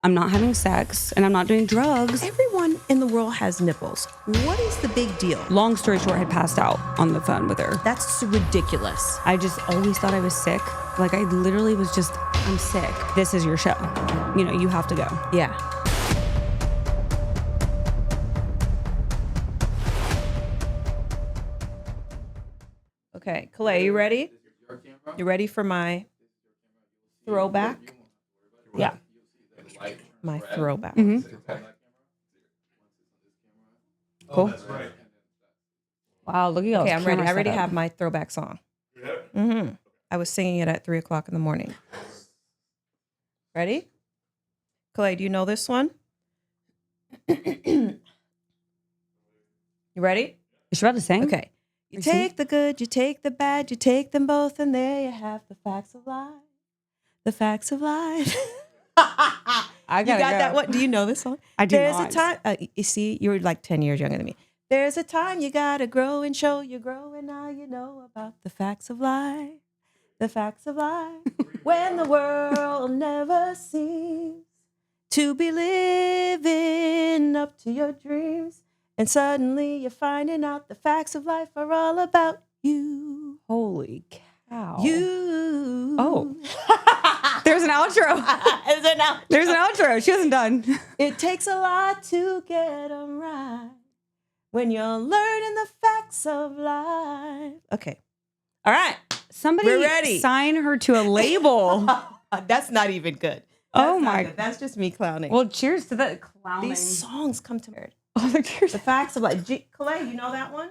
I'm not having sex, and I'm not doing drugs. Everyone in the world has nipples. What is the big deal? Long story short, I had passed out on the phone with her. That's ridiculous. I just always thought I was sick. Like, I literally was just, I'm sick. This is your show. You know, you have to go. Yeah. Okay, Kalei, you ready? You ready for my throwback? Yeah. My throwback. Mm-hmm. Cool. Wow, look at you. Okay, I'm ready. I already have my throwback song. Mm-hmm. I was singing it at 3:00 in the morning. Ready? Kalei, do you know this one? You ready? Is she about to sing? Okay. You take the good, you take the bad, you take them both, and there you have the facts of life. The facts of life. I got that one? Do you know this song? I do There's not. a time. You see, you're like 10 years younger than me. There's a time you gotta grow and show you're growing. Now you know about the facts of life. The facts of life. When the world never seems to be living up to your dreams, and suddenly you're finding out the facts of life are all about you. Holy cow. You. Oh. There's an outro. There's an outro. She wasn't done. It takes a lot to get them right when you're learning the facts of life. Okay. All right. Somebody We're ready. sign her to a label. That's not even good. Oh my. That's just me clowning. Well, cheers to that clowning. These songs come to me. Oh, cheers. The facts of life. Kalei, you know that one?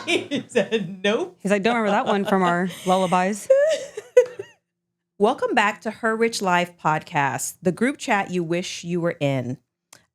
He said nope. He's like, don't remember that one from our lullabies. Welcome back to Her Rich Life podcast, the group chat you wish you were in.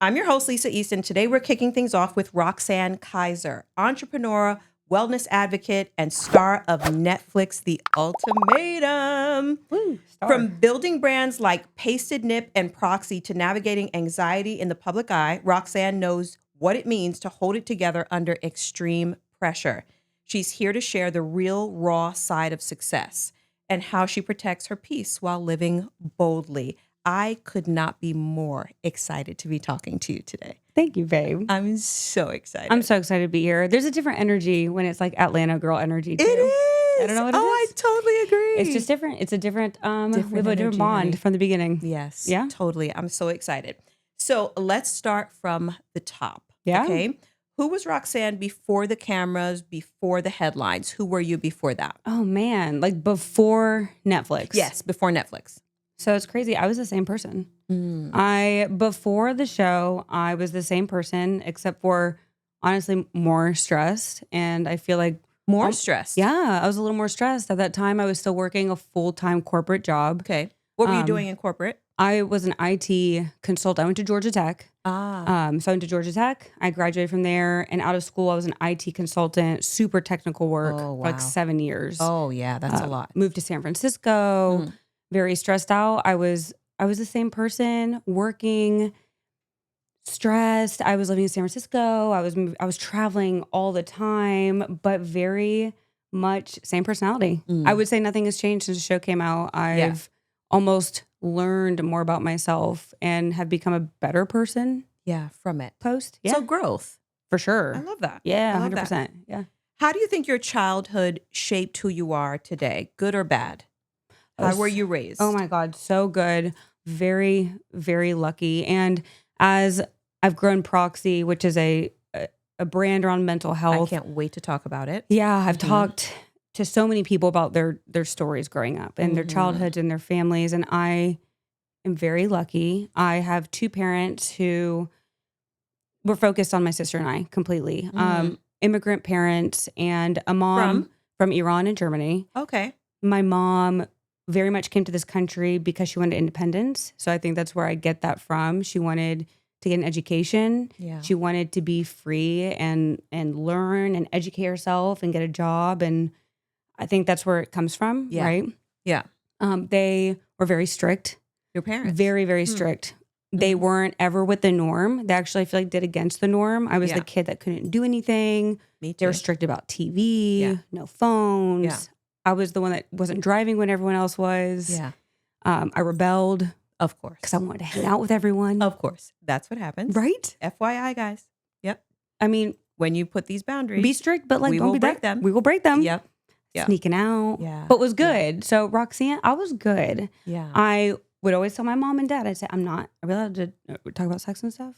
I'm your host, Lisa Easton. Today, we're kicking things off with Roxanne Kaiser, entrepreneur, wellness advocate, and star of Netflix, The Ultimatum. Woo, star. From building brands like Pasted Nip and Proxy to navigating anxiety in the public eye, Roxanne knows what it means to hold it together under extreme pressure. She's here to share the real, raw side of success and how she protects her peace while living boldly. I could not be more excited to be talking to you today. Thank you, babe. I'm so excited. I'm so excited to be here. There's a different energy when it's like Atlanta girl energy, too. It is. I don't know what it is. I totally agree. It's just different. It's a different, we have a energy, different bond honey. from the beginning. Yes. Yeah? Totally. I'm so excited. So let's start from the top. Yeah. Okay. Who was Roxanne before the cameras, before the headlines? Who were you before that? Oh, man. Like before Netflix. Yes, before Netflix. So it's crazy. I was the same person. Before the show, I was the same person, except for honestly more stressed. And I feel like More stressed. yeah, I was a little more stressed. At that time, I was still working a full-time corporate job. Okay. What were you doing in corporate? I was an IT consultant. I went to Georgia Tech. So I went to Georgia Tech. I graduated from there, and out of school, I was an IT consultant, super technical work for like 7 years. Oh, yeah. That's a lot. Moved to San Francisco, very stressed out. I was the same person, working, stressed. I was living in San Francisco. I was traveling all the time, but very much same personality. I would say nothing has changed since the show came out. I've almost learned more about myself and have become a better person Yeah, from it. post. Yeah, So growth. for sure. I love that. Yeah, I love that. 100%. Yeah. How do you think your childhood shaped who you are today? Good or bad? How were you raised? Oh my God, so good. Very, very lucky. And as I've grown Proxy, which is a brand around mental I health. can't wait to talk about it. Yeah, I've talked to so many people about their stories growing up and their childhoods and their families. And I am very lucky. I have two parents who were focused on my sister and I completely. Immigrant parents and a mom from Iran and Germany. Okay. My mom very much came to this country because she wanted independence. So I think that's where I get that from. She wanted to get an education. Yeah. She wanted to be free and learn and educate herself and get a job. And I think that's where it comes from, right? Yeah. They were very strict. Your parents. Very, very strict. They weren't ever with the norm. They actually, I feel like, did against the norm. I was the kid that couldn't do anything. Me too. They were strict about TV, no phones. Yeah. I was the one that wasn't driving when everyone else was. Yeah. I rebelled Of course. because I wanted to hang out with everyone. Of course. That's what happens. Right? FYI, guys. Yep. I mean, When you put these boundaries. be strict, but like we don't will be break that. them. We will break them. Yep. Yep. Sneaking out. Yeah. But was good. So Roxanne, I was good. Yeah. I would always tell my mom and dad, I'd say, are we allowed to talk about sex and stuff?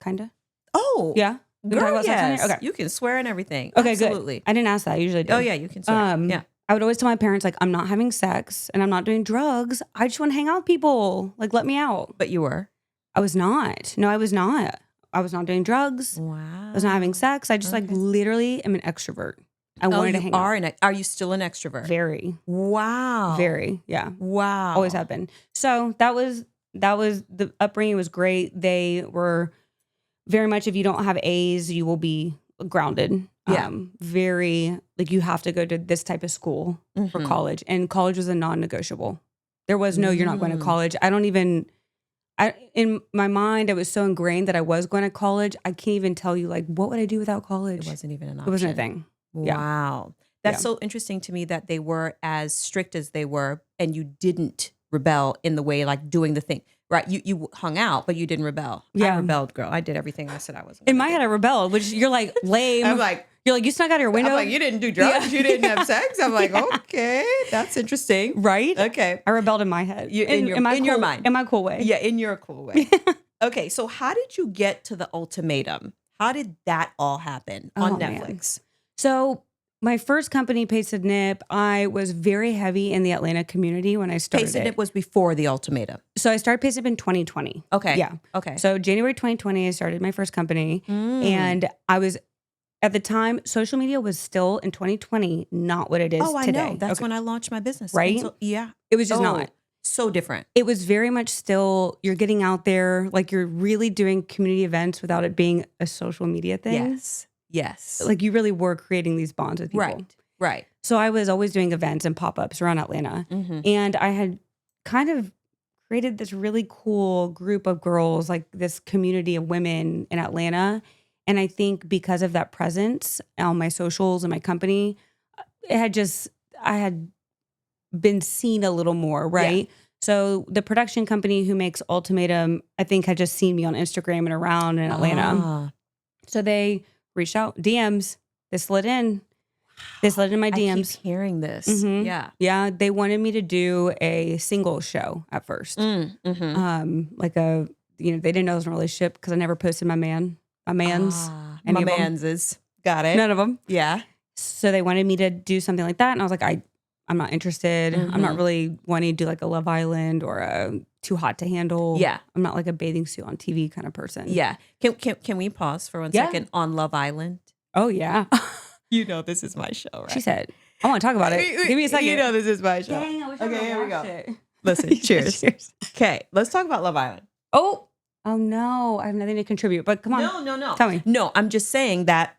Kinda. Oh. Yeah. We can talk Girl, about sex on yes. here? Okay. You can swear and everything. Okay, Absolutely. good. I didn't ask that. I usually do. Oh, yeah. You can swear. Yeah. I would always tell my parents, like, I'm not having sex and I'm not doing drugs. I just want to hang out with people. Like, let me out. But you were. I was not. No, I was not. I was not doing drugs. Wow. I was not having sex. I just like literally am an extrovert. I wanted to hang out. Are you still an extrovert? Very. Wow. Very. Yeah. Wow. Always have been. So that was the upbringing was great. They were very much, if you don't have A's, you will be grounded. Yeah. Very, like, you have to go to this type of school for college. And college was a non-negotiable. There was no, you're not going to college. In my mind, it was so ingrained that I was going to college. I can't even tell you, like, what would I do without college? It wasn't even an option. It wasn't a thing. Yeah. Wow. That's so interesting to me that they were as strict as they were and you didn't rebel in the way, like doing the thing. Right. You hung out, but you didn't rebel. Yeah. I rebelled, girl. I did everything I said I wasn't. In my head, I rebelled, which you're like, lame. I'm like, you're like, you snuck out of your window. I'm like, you didn't do drugs. You didn't have sex. I'm like, okay, that's interesting. Right? Okay. I rebelled in my head. In your mind. In my cool way. Yeah, in your cool way. Okay, so how did you get to the ultimatum? How did that all happen on Netflix? Man. So my first company, Pace and Nip, I was very heavy in the Atlanta community when I started. Pace and Nip was before the ultimatum. So I started Pace and Nip in 2020. Okay. Yeah. Okay. So January 2020, I started my first company. And I was, at the time, social media was still in 2020 not what it is today. Oh, I know. That's when I launched my business. Right? So, yeah. It was just not. So different. It was very much still, you're getting out there, like you're really doing community events without it being a social media thing. Yes. Yes. Like you really were creating these bonds with people. Right. Right. So I was always doing events and pop-ups around Atlanta. And I had kind of created this really cool group of girls, like this community of women in Atlanta. And I think because of that presence on my socials and my company, I had been seen a little more, right? Yeah. So the production company who makes Ultimatum, I think, had just seen me on Instagram and around in Atlanta. So they reached out, DMs. They slid in my DMs. I keep hearing this. Yeah. Yeah. They wanted me to do a single show at first. Like they didn't know it was a relationship because I never posted my man's. My man's. Got it. None of them. Yeah. So they wanted me to do something like that. And I was like, I'm not interested. I'm not really wanting to do like a Love Island or a Too Hot to Handle. Yeah. I'm not like a bathing suit on TV kind of person. Yeah. Can we pause for one second on Love Island? Oh, yeah. You know this is my show, right? She said, I want to talk about it. Give me a second. You know this is my show. Dang, I wish I here we go. it. Listen, cheers. Okay, let's talk about Love Island. Oh no, I have nothing to contribute, but come on. No. Tell me. No, I'm just saying that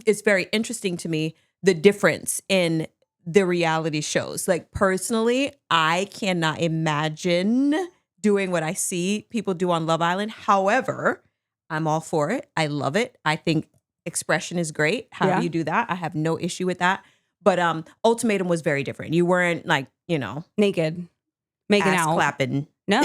it's very interesting to me, the difference in the reality shows. Like personally, I cannot imagine doing what I see people do on Love Island. However, I'm all for it. I love it. I think expression is great. How do you do that? I have no issue with that. But Ultimatum was very different. You weren't like, naked, making ass out, clapping. No.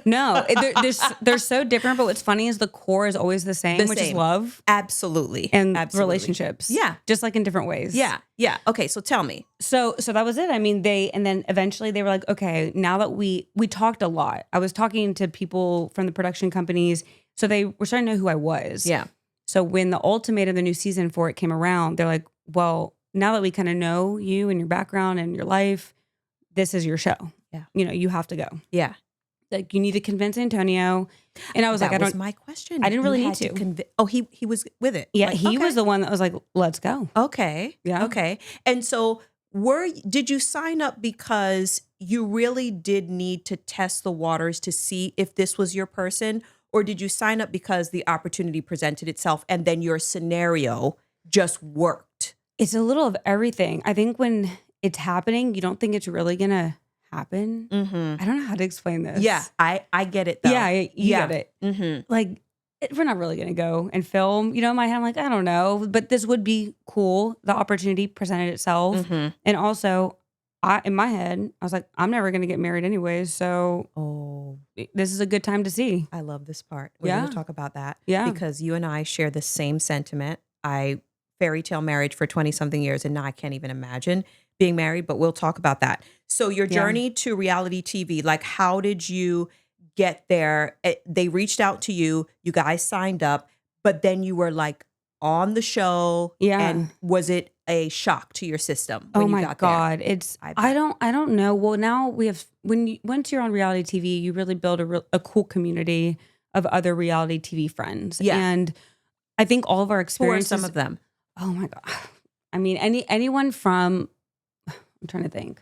They're so different. But what's funny is the core is always the same, which is love. Absolutely. And relationships. Yeah. Just like in different ways. Yeah. Yeah. Okay. So tell me. So that was it. I mean, and then eventually they were like, okay, now that we talked a lot. I was talking to people from the production companies. So they were starting to know who I was. Yeah. So when the ultimatum, the new season for it came around, they're like, well, now that we kind of know you and your background and your life, this is your show. Yeah. You have to go. Yeah. Like you need to convince Antonio. And I was like, that was my question. I didn't really need to. He was with it. Yeah. He was the one that was like, let's go. Okay. Yeah. Okay. And so did you sign up because you really did need to test the waters to see if this was your person? Or did you sign up because the opportunity presented itself and then your scenario just worked? It's a little of everything. I think when it's happening, you don't think it's really going to happen. I don't know how to explain this. Yeah, I get it though. Yeah, you get it. Like, we're not really going to go and film. In my head, I'm like, I don't know. But this would be cool. The opportunity presented itself. And also, in my head, I was like, I'm never going to get married anyways. So this is a good time to see. I love this part. We're going Yeah. to talk about that. Yeah. Because you and I share the same sentiment. I fairy tale marriage for 20 something years, and now I can't even imagine being married, but we'll talk about that. So your journey to reality TV, like how did you get there? They reached out to you, you guys signed up, but then you were like on the show. Yeah. And was it a shock to your system when you got God. there? It's, I don't know. Well, now we have, once you're on reality TV, you really build a cool community of other reality TV friends. Yeah. And I think all of our experiences. Who are some of them? Oh my God. I mean, anyone from, I'm trying to think.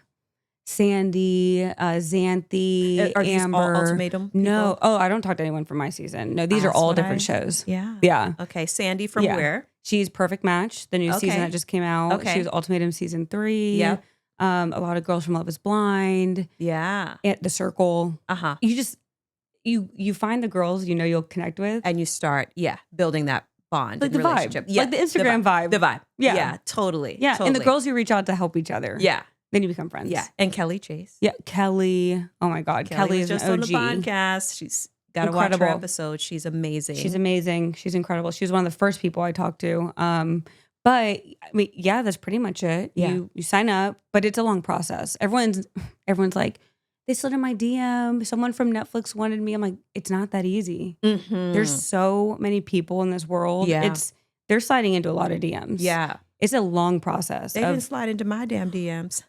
Sandy, Xanthi, Are these Amber. all Ultimatum people? No. Oh, I don't talk to anyone from my season. No, these are all different shows. Yeah. Yeah. Okay. Sandy from where? She's Perfect Match, the new season that just came out. Okay. She was Ultimatum season 3. Yep. A lot of girls from Love is Blind. Yeah. At The Circle. Uh-huh. You just, you find the girls you know you'll connect with. And you start, building that bond Like and the relationship. vibe. Like the Instagram vibe. The vibe. Yeah. Yeah, totally. Yeah. Totally. And the girls who reach out to help each other. Yeah. Then you become friends. Yeah. And Kelly Chase. Yeah. Kelly. Oh my God. Kelly is just an on OG. the podcast. She's got to watch her episode. She's amazing. She's amazing. She's incredible. She was one of the first people I talked to. But I mean, yeah, that's pretty much it. Yeah. You sign up, but it's a long process. Everyone's like, they slid in my DM. Someone from Netflix wanted me. I'm like, it's not that easy. Mm-hmm. There's so many people in this world. Yeah. They're sliding into a lot of DMs. Yeah. It's a long process. They didn't slide into my damn DMs.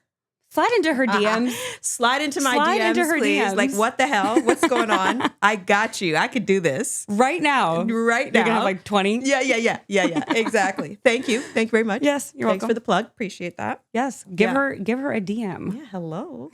Slide into her DMs. Slide into my Slide DMs, into her please. DMs. Like, what the hell? What's going on? I got you. I could do this. Right now. Right now. You're going to have like 20. Yeah. Exactly. Thank you. Thank you very much. Yes, you're Thanks welcome. for the plug. Appreciate that. Yes. Give her a DM. Yeah. Hello.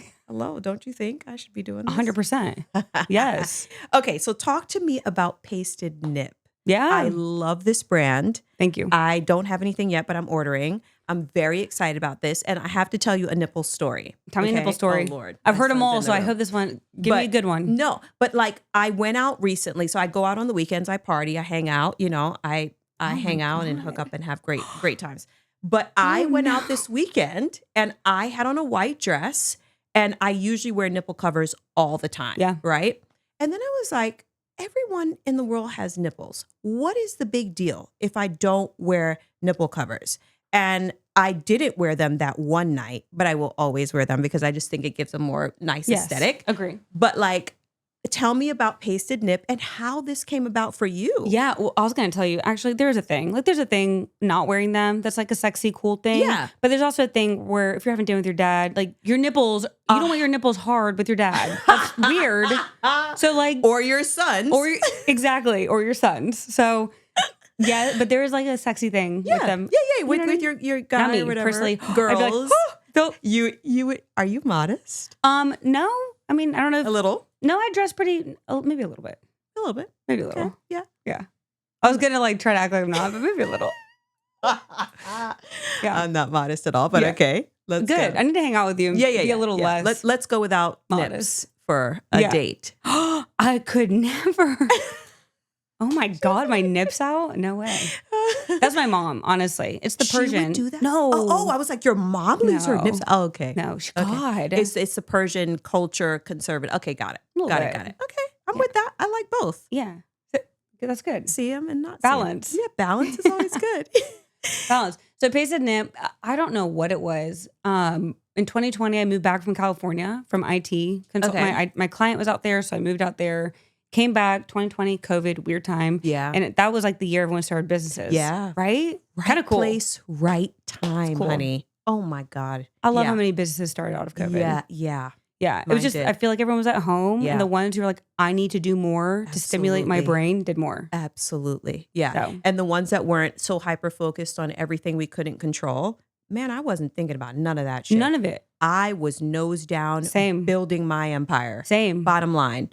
Don't you think I should be doing this? 100%. Yes. Okay. So talk to me about Pasted Nip. Yeah. I love this brand. Thank you. I don't have anything yet, but I'm ordering. I'm very excited about this. And I have to tell you a nipple story. Tell me a nipple story. Oh, Lord. I've My heard them son's all, in the so I room. hope this one, give me a good one. No, but like I went out recently. So I go out on the weekends, I party, I hang out, I hang out and hook up and have great times. But I went out this weekend and I had on a white dress and I usually wear nipple covers all the time. Yeah. Right. And then I was like, everyone in the world has nipples. What is the big deal if I don't wear nipple covers? And I didn't wear them that one night, but I will always wear them because I just think it gives a more nice aesthetic. Agree. But like, tell me about Pasted Nip and how this came about for you. Yeah. Well, I was going to tell you, actually, there's a thing. Like, there's a thing not wearing them that's like a sexy, cool thing. Yeah. But there's also a thing where if you're having dinner with your dad, like your nipples, you don't want your nipples hard with your dad. That's weird. So like. Or your sons. Exactly. Or your sons. So. Yeah, but there is like a sexy thing with them. Yeah. With your guy Not me, or whatever. personally. Girls. I'd be like, oh, you are you modest? No. I mean, I don't know. A little. No, I dress pretty. Maybe a little bit. A little bit. Maybe a little. Okay. Yeah. Yeah. I was gonna like try to act like I'm not, but maybe a little. Yeah. I'm not modest at all, but Yeah. okay. Let's Good. go. I need to hang out with you. And be a little less. Let's go without modest. nips for a date. I could never. Oh my God, my nips out? No way. That's my mom, honestly. It's the Persian. She would do that? No. Oh, I was like, your mom leaves her No. nips. Oh, okay. No, Okay. God. It's the Persian culture conservative. Okay, got it. Little Got bit. it. Okay, I'm with that. I like both. Yeah. That's good. See them and not Balance. See 'em. Yeah, balance is always good. Balance. So Pasted Nip, I don't know what it was. In 2020, I moved back from California from IT. Okay. My client was out there, so I moved out there. Came back 2020, COVID, weird time. Yeah. And that was like the year everyone started businesses. Yeah. Right? Right Kind of cool. place, right time, cool. honey. Oh my God. I love Yeah. how many businesses started out of COVID. Yeah. Yeah. It Mine was just, did. I feel like everyone was at home. Yeah. And the ones who were like, I need to do more to stimulate my Absolutely. brain did more. Absolutely. Yeah. So. And the ones that weren't so hyper focused on everything we couldn't control, man, I wasn't thinking about none of that shit. None of it. I was nose down, Same. building my empire. Same. Bottom line,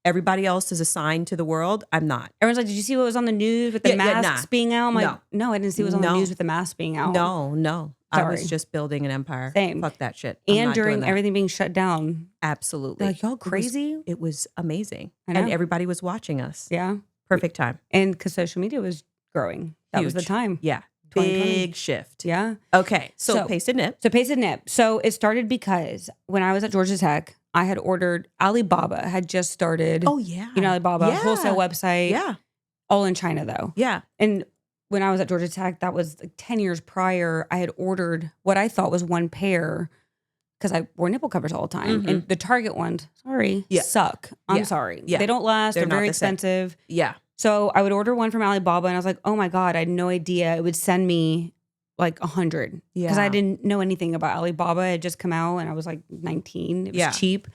everybody else is assigned to the world. I'm not. Everyone's like, did you see what was on the news with the masks being out? I'm like, no, I didn't see what was on the news with the masks being out. No. I Sorry. was just building an empire. Same. Fuck that shit. I'm And not doing during that. everything being shut down. Absolutely. Like, y'all crazy? It was amazing. I know. And everybody was watching us. Yeah. Perfect time. And because social media was growing. That was the Huge. time. Yeah. Big shift. Yeah. Okay. So Paste and Nip. So Paste and Nip. So it started because when I was at Georgia Tech, I had ordered Alibaba had just started. Oh, yeah. You know, Alibaba, wholesale website. Yeah. All in China though. Yeah. And when I was at Georgia Tech, that was like 10 years prior, I had ordered what I thought was one pair because I wore nipple covers all the time. And the Target ones, suck. I'm sorry. Yeah. They don't last. They're very expensive. Yeah. So I would order one from Alibaba and I was like, oh my God, I had no idea it would send me like 100. Because I didn't know anything about Alibaba. It had just come out and I was like 19. It was cheap.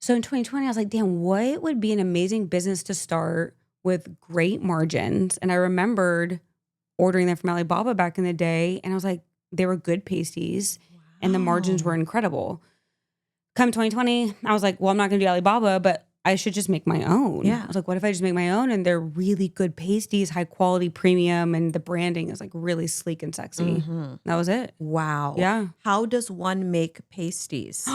So in 2020, I was like, damn, what would be an amazing business to start with great margins? And I remembered ordering them from Alibaba back in the day. And I was like, they were good pasties and the margins were incredible. Come 2020, I was like, well, I'm not going to do Alibaba, but I should just make my own. Yeah. I was like, what if I just make my own? And they're really good pasties, high quality, premium, and the branding is like really sleek and sexy. That was it. Wow. Yeah. How does one make pasties?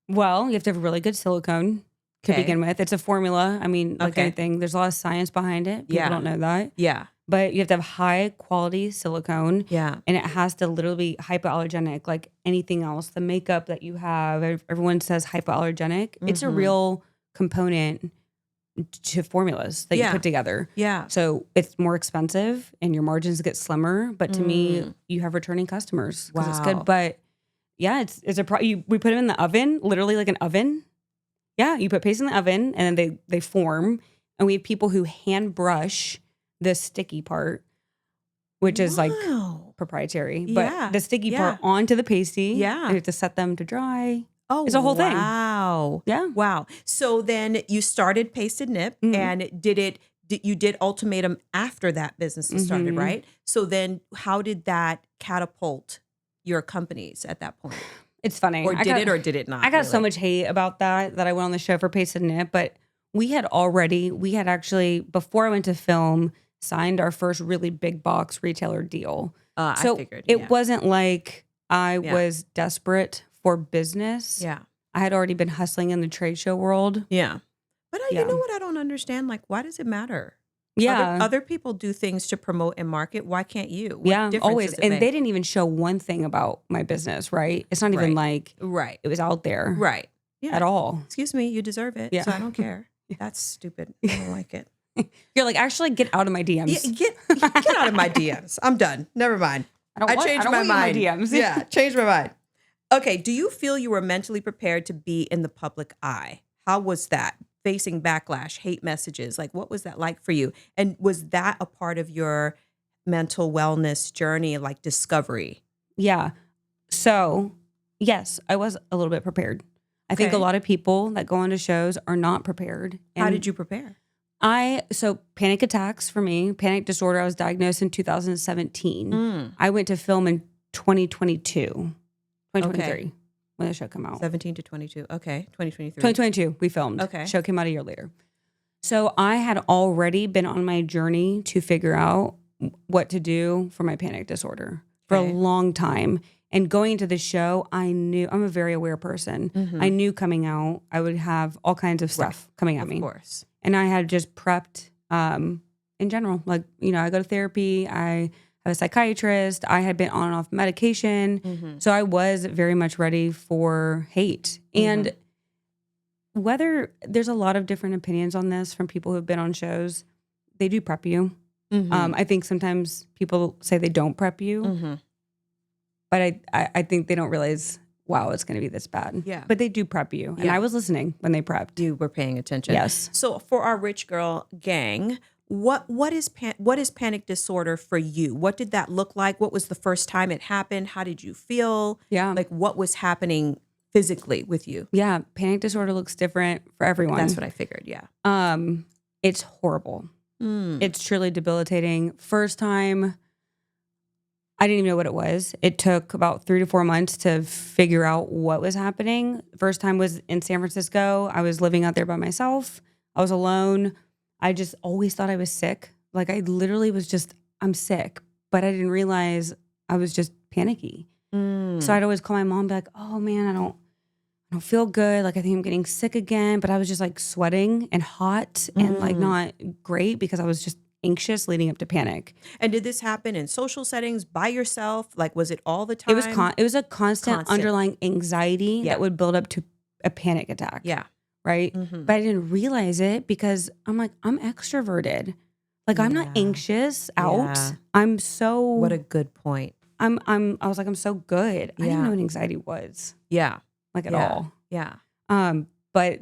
Well, you have to have really good silicone to begin with. It's a formula. I mean, like anything, there's a lot of science behind it. People don't know that. Yeah. But you have to have high quality silicone. Yeah. And it has to literally be hypoallergenic, like anything else. The makeup that you have, everyone says hypoallergenic. It's a real component to formulas that you put together. Yeah. So it's more expensive and your margins get slimmer. But to me, you have returning customers because it's good. But yeah, it's we put them in the oven, literally like an oven. Yeah, you put paste in the oven and then they form. And we have people who hand brush the sticky part, which is like proprietary. But the sticky part onto the pasty. Yeah. You have to set them to dry. Oh, it's a whole thing. Wow. Yeah. Wow. So then you started Paste and Nip and you did Ultimatum after that business was started, right? So then how did that catapult your companies at that point? It's funny. Or did it not? I got so much hate about that I went on the show for Paste and Nip, but we had actually, before I went to film, signed our first really big box retailer deal. So I figured. It wasn't like I was desperate for business. Yeah. I had already been hustling in the trade show world. Yeah. But you know what I don't understand? Like, why does it matter? Yeah. Other people do things to promote and market. Why can't you? What always. And they didn't even show one thing about my business, right? It's not even like it was out there. Right. Yeah. At all. Excuse me, you deserve it. Yeah. So I don't care. That's stupid. I don't like it. You're like, actually get out of my DMs. Yeah, get out of my DMs. I'm done. Never mind. I changed my mind. My DMs. Yeah, changed my mind. Okay, do you feel you were mentally prepared to be in the public eye? How was that? Facing backlash, hate messages, like what was that like for you? And was that a part of your mental wellness journey, like discovery? Yeah. So, yes, I was a little bit prepared. I think a lot of people that go on to shows are not prepared. And how did you prepare? So panic attacks for me, panic disorder, I was diagnosed in 2017. I went to film in 2023. When the show came out. 17 to 22. Okay. 2023. 2022, we filmed. Okay. Show came out a year later. So I had already been on my journey to figure out what to do for my panic disorder for a long time. And going into the show, I knew, I'm a very aware person. I knew coming out, I would have all kinds of stuff coming at me. Of course. And I had just prepped in general. Like, I go to therapy. I have a psychiatrist. I had been on and off medication. So I was very much ready for hate. And whether there's a lot of different opinions on this from people who've been on shows, they do prep you. I think sometimes people say they don't prep you. But I think they don't realize, wow, it's going to be this bad. Yeah. But they do prep you. And I was listening when they prepped. You were paying attention. Yes. So for our rich girl gang, what is panic disorder for you? What did that look like? What was the first time it happened? How did you feel? Yeah. Like what was happening physically with you? Yeah. Panic disorder looks different for everyone. That's what I figured. Yeah. It's horrible. It's truly debilitating. First time, I didn't even know what it was. It took about 3 to 4 months to figure out what was happening. First time was in San Francisco. I was living out there by myself. I was alone. I just always thought I was sick. Like I literally was just, I'm sick. But I didn't realize I was just panicky. So I'd always call my mom and be like, oh man, I don't feel good. Like I think I'm getting sick again. But I was just like sweating and hot and like not great because I was just anxious leading up to panic. And did this happen in social settings by yourself? Like, was it all the time? It was a constant underlying anxiety that would build up to a panic attack. Yeah. Right. Mm-hmm. But I didn't realize it because I'm like, I'm extroverted. Like I'm not anxious out. Yeah. I'm so. What a good point. I was like, I'm so good. I didn't know what anxiety was. Yeah. Like at all. Yeah. But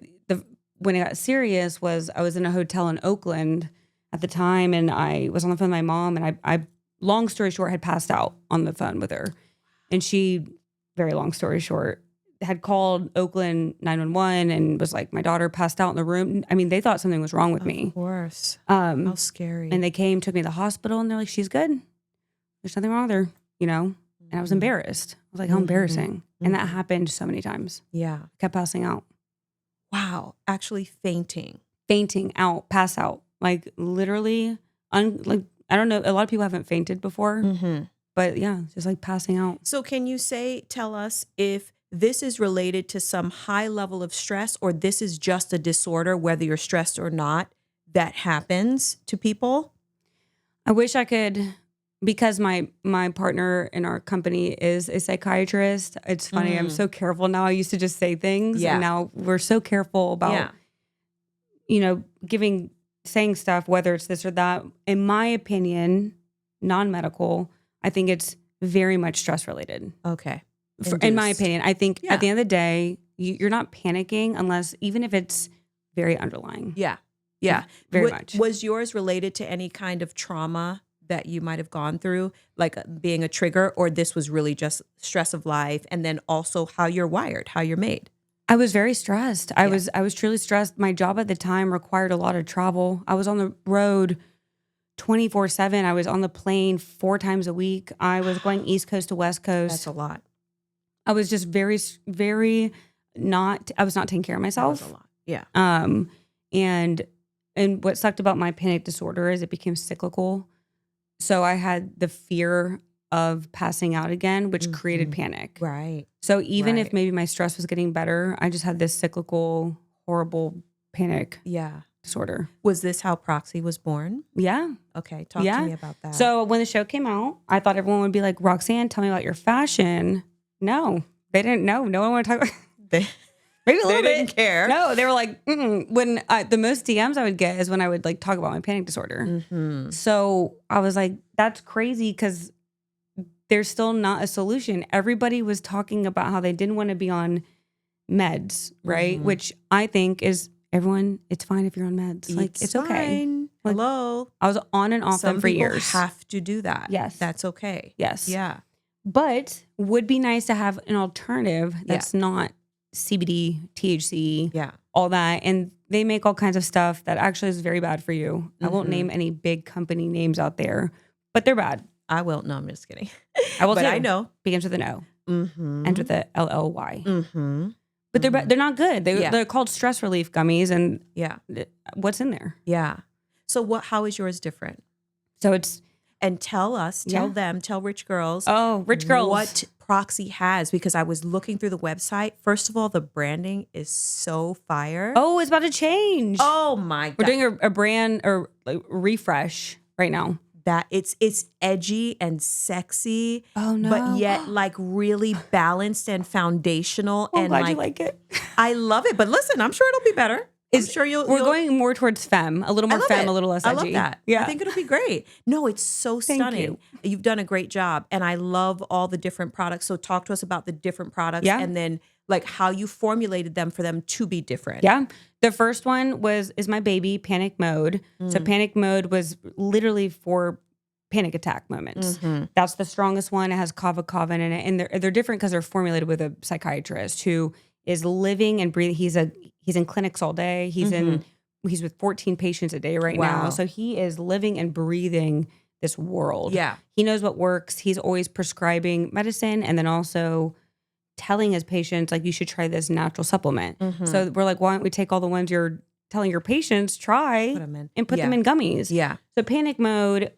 when it got serious was I was in a hotel in Oakland at the time, and I was on the phone with my mom, and I long story short, had passed out on the phone with her, and she, very long story short, had called Oakland 911 and was like, my daughter passed out in the room. I mean, they thought something was wrong with me. Of course. How scary. And they came, took me to the hospital, and they're like, she's good. There's nothing wrong with her, you know? And I was embarrassed. I was like, how embarrassing. And that happened so many times. Yeah. I kept passing out. Wow. Actually fainting. Fainting out, pass out. Like literally, like I don't know. A lot of people haven't fainted before. But yeah, just like passing out. So can you tell us if this is related to some high level of stress, or this is just a disorder, whether you're stressed or not, that happens to people? I wish I could, because my partner in our company is a psychiatrist. It's funny. I'm so careful now. I used to just say things, and now we're so careful about, you know, saying stuff, whether it's this or that. In my opinion, non-medical, I think it's very much stress related. Okay. In my opinion, I think at the end of the day, you're not panicking unless, even if it's very underlying. Yeah. Yeah. Very much. Was yours related to any kind of trauma that you might have gone through, like being a trigger, or this was really just stress of life, and then also how you're wired, how you're made? I was very stressed. I was truly stressed. My job at the time required a lot of travel. I was on the road 24/7. I was on the plane 4 times a week. I was going East Coast to West Coast. That's a lot. I was just very, very I was not taking care of myself. That's a lot. Yeah. And what sucked about my panic disorder is it became cyclical. So I had the fear of passing out again, which created panic. Right. So even if maybe my stress was getting better, I just had this cyclical, horrible panic disorder. Was this how Proxy was born? Yeah. Okay. Talk to me about that. So when the show came out, I thought everyone would be like, Roxanne, tell me about your fashion. No, they didn't know. No one wanted to talk about maybe a little bit. They didn't care. No, they were like, when the most DMs I would get is when I would like talk about my panic disorder. So I was like, that's crazy, because there's still not a solution. Everybody was talking about how they didn't want to be on meds, right? Which I think is everyone, it's fine if you're on meds. Like, it's okay. Like, hello. I was on and off them for years. Some people have to do that. Yes. That's okay. Yes. Yeah. But would be nice to have an alternative that's not CBD, THC, all that. And they make all kinds of stuff that actually is very bad for you. I won't name any big company names out there, but they're bad. I will. No, I'm just kidding. I will but too. I know. Begins with an O. Ends with a LLY. But they're not good. They're called stress relief gummies. And what's in there? Yeah. So how is yours different? So it's... And tell them, tell rich girls. Oh, rich girls. What Proxy has, because I was looking through the website. First of all, the branding is so fire. Oh, it's about to change. Oh my God. We're doing a brand or like refresh right now. That it's edgy and sexy. Oh no. But yet like really balanced and foundational. I'm and glad you like it. I love it. But listen, I'm sure it'll be better. I'm sure we're going more towards femme, a little more femme, a little less edgy. I love that. Yeah. I think it'll be great. No, it's so stunning. You've done a great job. And I love all the different products. So talk to us about the different products and then like how you formulated them for them to be different. Yeah. The first one is my baby, Panic Mode. So Panic Mode was literally for panic attack moments. That's the strongest one. It has kava in it. And they're different because they're formulated with a psychiatrist who is living and breathing. He's in clinics all day. He's with 14 patients a day right now. So he is living and breathing this world. Yeah. He knows what works. He's always prescribing medicine and then also telling his patients, like, you should try this natural supplement. So we're like, why don't we take all the ones you're telling your patients, try and put them in gummies. Yeah. So Panic Mode,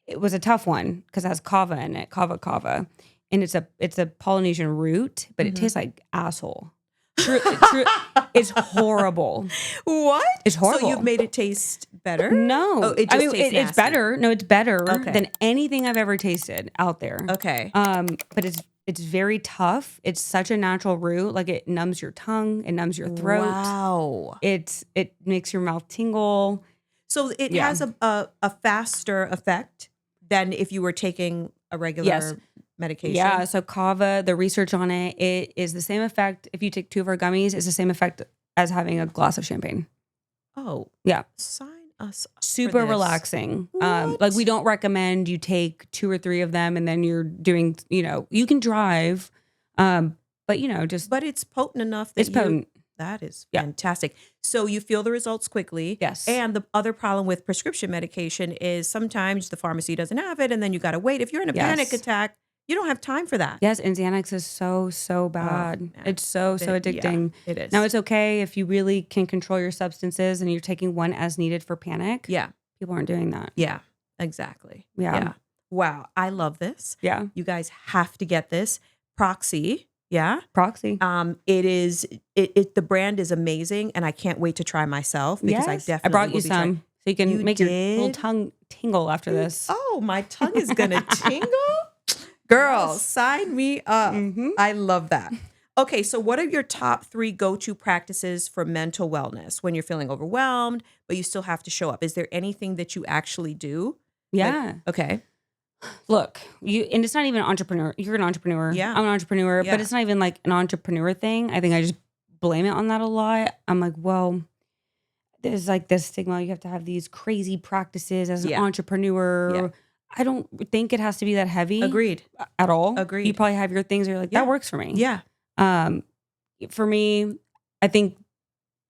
it was a tough one because it has kava in it, kava. And it's a Polynesian root, but it tastes like asshole. It's horrible. What? It's horrible. So you've made it taste better? No. Oh, it just tastes it's nasty. better. No, it's better Okay. than anything I've ever tasted out there. Okay. But it's very tough. It's such a natural root. Like it numbs your tongue, it numbs your throat. Wow. It makes your mouth tingle. So it has a faster effect than if you were taking a regular medication? Yeah, so kava, the research on it is the same effect. If you take 2 of our gummies, it's the same effect as having a glass of champagne. Oh. Yeah. Sign us up Super for this. relaxing. What? Like we don't recommend you take 2 or 3 of them and then you're doing, you can drive, but just. But it's potent enough that it's potent. That is fantastic. So you feel the results quickly. Yes. And the other problem with prescription medication is sometimes the pharmacy doesn't have it and then you got to wait. If you're in a panic attack, you don't have time for that. Yes, and Xanax is so bad. It's so addicting. Yeah, it is. Now it's okay if you really can control your substances and you're taking one as needed for panic. Yeah. People aren't doing that. Yeah, exactly. Yeah. Wow. I love this. Yeah. You guys have to get this. Proxy. Yeah. Proxy. It is, the brand is amazing and I can't wait to try myself because I definitely I brought you will be trying. some so you can make your little did? tongue tingle after this. Oh, my tongue is going to tingle? Girl, sign me up. Mm-hmm. I love that. Okay, so what are your top 3 go-to practices for mental wellness when you're feeling overwhelmed, but you still have to show up? Is there anything that you actually do? Yeah. Okay. Look, and it's not even an entrepreneur. You're an entrepreneur. Yeah. I'm an entrepreneur, Yeah. but it's not even like an entrepreneur thing. I think I just blame it on that a lot. I'm like, well, there's like this stigma. You have to have these crazy practices as an entrepreneur. Yeah. I don't think it has to be that heavy. Agreed. At all. Agreed. You probably have your things where you're like, that works for me. Yeah. For me, I think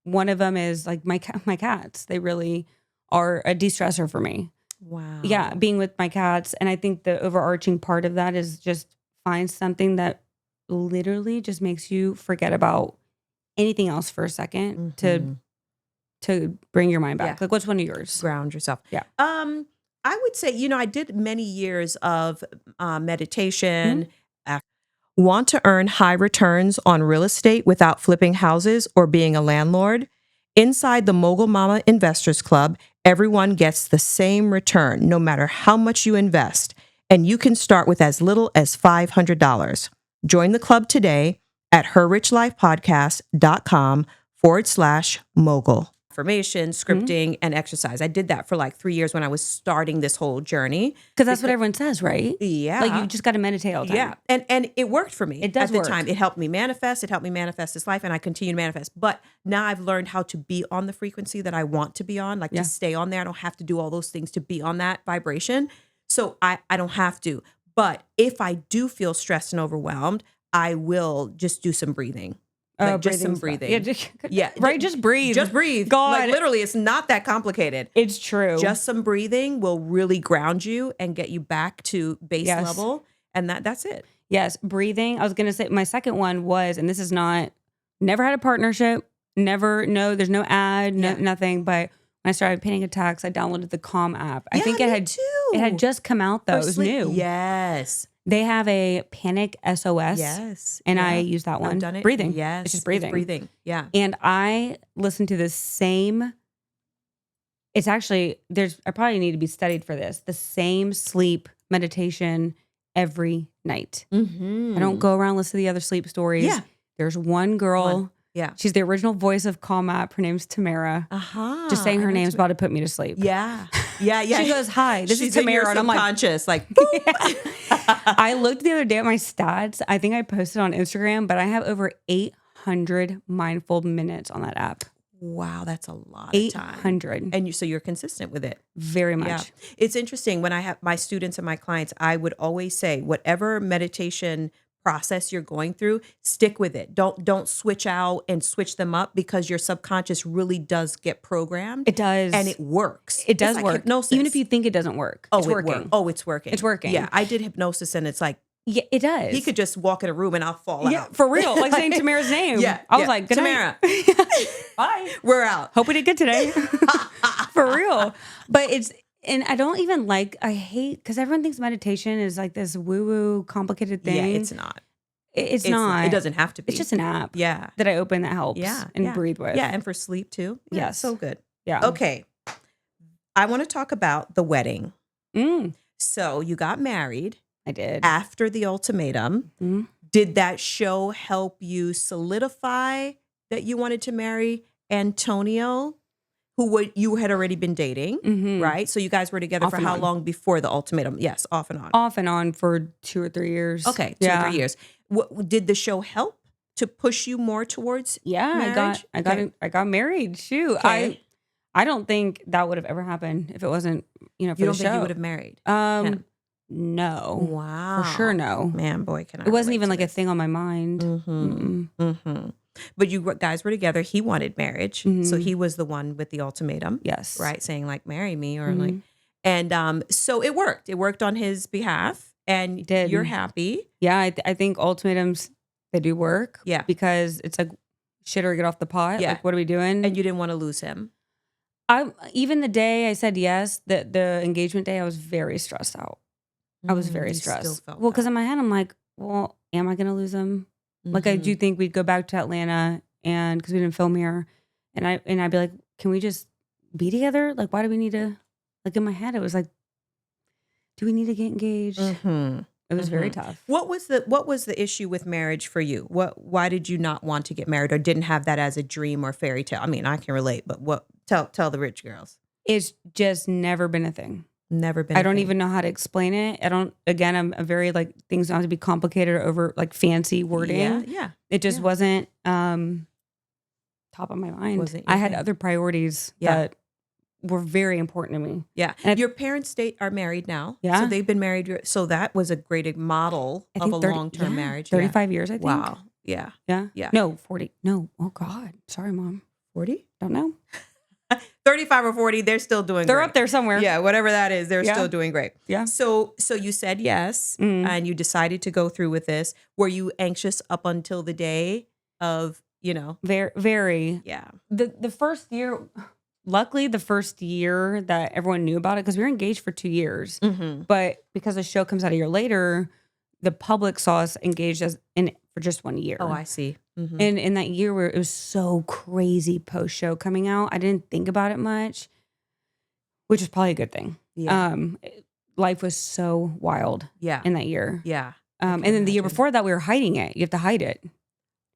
one of them is like my cats. They really are a de-stressor for me. Wow. Yeah, being with my cats. And I think the overarching part of that is just find something that literally just makes you forget about anything else for a second to bring your mind back. Yeah. Like, what's one of yours? Ground yourself. Yeah. I would say, I did many years of meditation. Want to earn high returns on real estate without flipping houses or being a landlord? Inside the Mogul Mama Investors Club, everyone gets the same return, no matter how much you invest. And you can start with as little as $500. Join the club today at herrichlifepodcast.com/mogul. Affirmation, scripting, and exercise. I did that for like 3 years when I was starting this whole journey. Because that's what everyone says, right? Yeah. Like, you just got to meditate all the time. Yeah. And it worked for me. It does at the work. time. It helped me manifest. It helped me manifest this life, and I continue to manifest. But now I've learned how to be on the frequency that I want to be on, like to stay on there. I don't have to do all those things to be on that vibration. So I don't have to. But if I do feel stressed and overwhelmed, I will just do some breathing. Like just some breathing. Yeah. Right. Just breathe. Just breathe. God. Like literally, it's not that complicated. It's true. Just some breathing will really ground you and get you back to base level. And that's it. Yes. Breathing. I was going to say my second one was, and this is never had a partnership, there's no ad, nothing. But when I started panic attacks, I downloaded the Calm app. I think it had just come out though. It was new. Yes. They have a panic SOS. Yes. And I use that one. I've done it. Breathing. Yes. It's just breathing. It's breathing. Yeah. And I listen to the same. It's actually, I probably need to be studied for this. The same sleep meditation every night. Mm-hmm. I don't go around listening to the other sleep stories. Yeah. There's one girl. Yeah. She's the original voice of Calm app. Her name's Tamara. Uh-huh. Just saying her name's about to put me to sleep. Yeah. Yeah. Yeah. She goes, hi, this is Tamara. And I'm like, conscious, like, I looked the other day at my stats. I think I posted on Instagram, but I have over 800 mindful minutes on that app. Wow, that's a lot of time. 800. And so you're consistent with it. Very much. Yeah. It's interesting. When I have my students and my clients, I would always say, whatever meditation process you're going through, stick with it. Don't switch out and switch them up, because your subconscious really does get programmed. It does. And it works. It does like work. hypnosis. Even if you think it doesn't work. It's working. It's working. It's working. Yeah. I did hypnosis and it's like, yeah, it does. he could just walk in a room and I'll fall out. For real. Like saying Tamara's name. Yeah. I was like, good Tamara. Bye. We're out. Hope we did good today. For real. But and I don't even I hate, because everyone thinks meditation is like this woo-woo complicated thing. Yeah, it's not. It's not. It doesn't have to be. It's just an app. Yeah. That I open that helps. Yeah. And yeah. breathe with. Yeah. And for sleep too. Yeah, Yes. so good. Yeah. Okay. I want to talk about the wedding. Mm, So you got married I did. after the ultimatum. Mhm. Did that show help you solidify that you wanted to marry Antonio, who you had already been dating, Mhm. right? So you guys were together Off for and how on. long before the ultimatum? Yes, off and on. Off and on for 2 or 3 years. Okay, 2 or 3 years. Did the show help to push you more towards Yeah, marriage? I got married. Shoot. Okay. I don't think that would have ever happened if it wasn't, for You the don't think you show. would have married? Um, no. Wow. For sure, no. Man, boy, can I It wasn't relate even to like a this. thing on my mind. Mm-hmm. Mm-hmm. But you guys were together. He wanted marriage. So Mhm. he was the one with the ultimatum. Yes. Right? Saying like, marry me or Mhm. like, and so it worked. It worked on his behalf and It did. you're happy. Yeah, I think ultimatums, they do work. Yeah. Because it's like, shit or get off the pot. Yeah. Like, what are we doing? And you didn't want to lose him. Even the day I said yes, the engagement day, I was very stressed out. I was very You still stressed. felt Well, because that. in my head, I'm like, well, am I going to lose him? Like, I Mhm. do think we'd go back to Atlanta and because we didn't film here. And I'd be like, can we just be together? Like, why do we need to, like in my head, it was like, do we need to get engaged? Mhm. It was very Mhm. tough. What was the issue with marriage for you? Why did you not want to get married or didn't have that as a dream or fairy tale? I mean, I can relate, but tell the rich girls. It's just never been a thing. Never been. I don't even know how to explain it. Again, I'm a very like things don't have to be complicated or over like fancy wording. Yeah. It just Yeah. wasn't top of my mind. Wasn't your I had thing. other priorities Yeah. that were very important to me. Yeah. And Your parents are married now. Yeah. So they've been married. So that was a great model I of think a 30 long-term yeah, marriage. 35 years, I think. Wow. Yeah. Yeah. Yeah. No, 40. No. Oh God. Sorry, Mom. 40? Don't know. 35 or 40, they're still doing They're great. up there somewhere. Yeah, whatever that is, they're Yeah. still doing great. Yeah. So you said yes Mhm. and you decided to go through with this. Were you anxious up until the day of, Very, very. yeah. The first year, luckily, the first year that everyone knew about it, because we were engaged for 2 years. Mm-hmm. But because the show comes out a year later, the public saw us engaged for just 1 year. Oh, I see. Mm-hmm. And in that year where it was so crazy post show coming out, I didn't think about it much, which is probably a good thing. Yeah. Life was so wild Yeah. in that year. Yeah. And can then the year imagine. before that, we were hiding it. You have to hide it.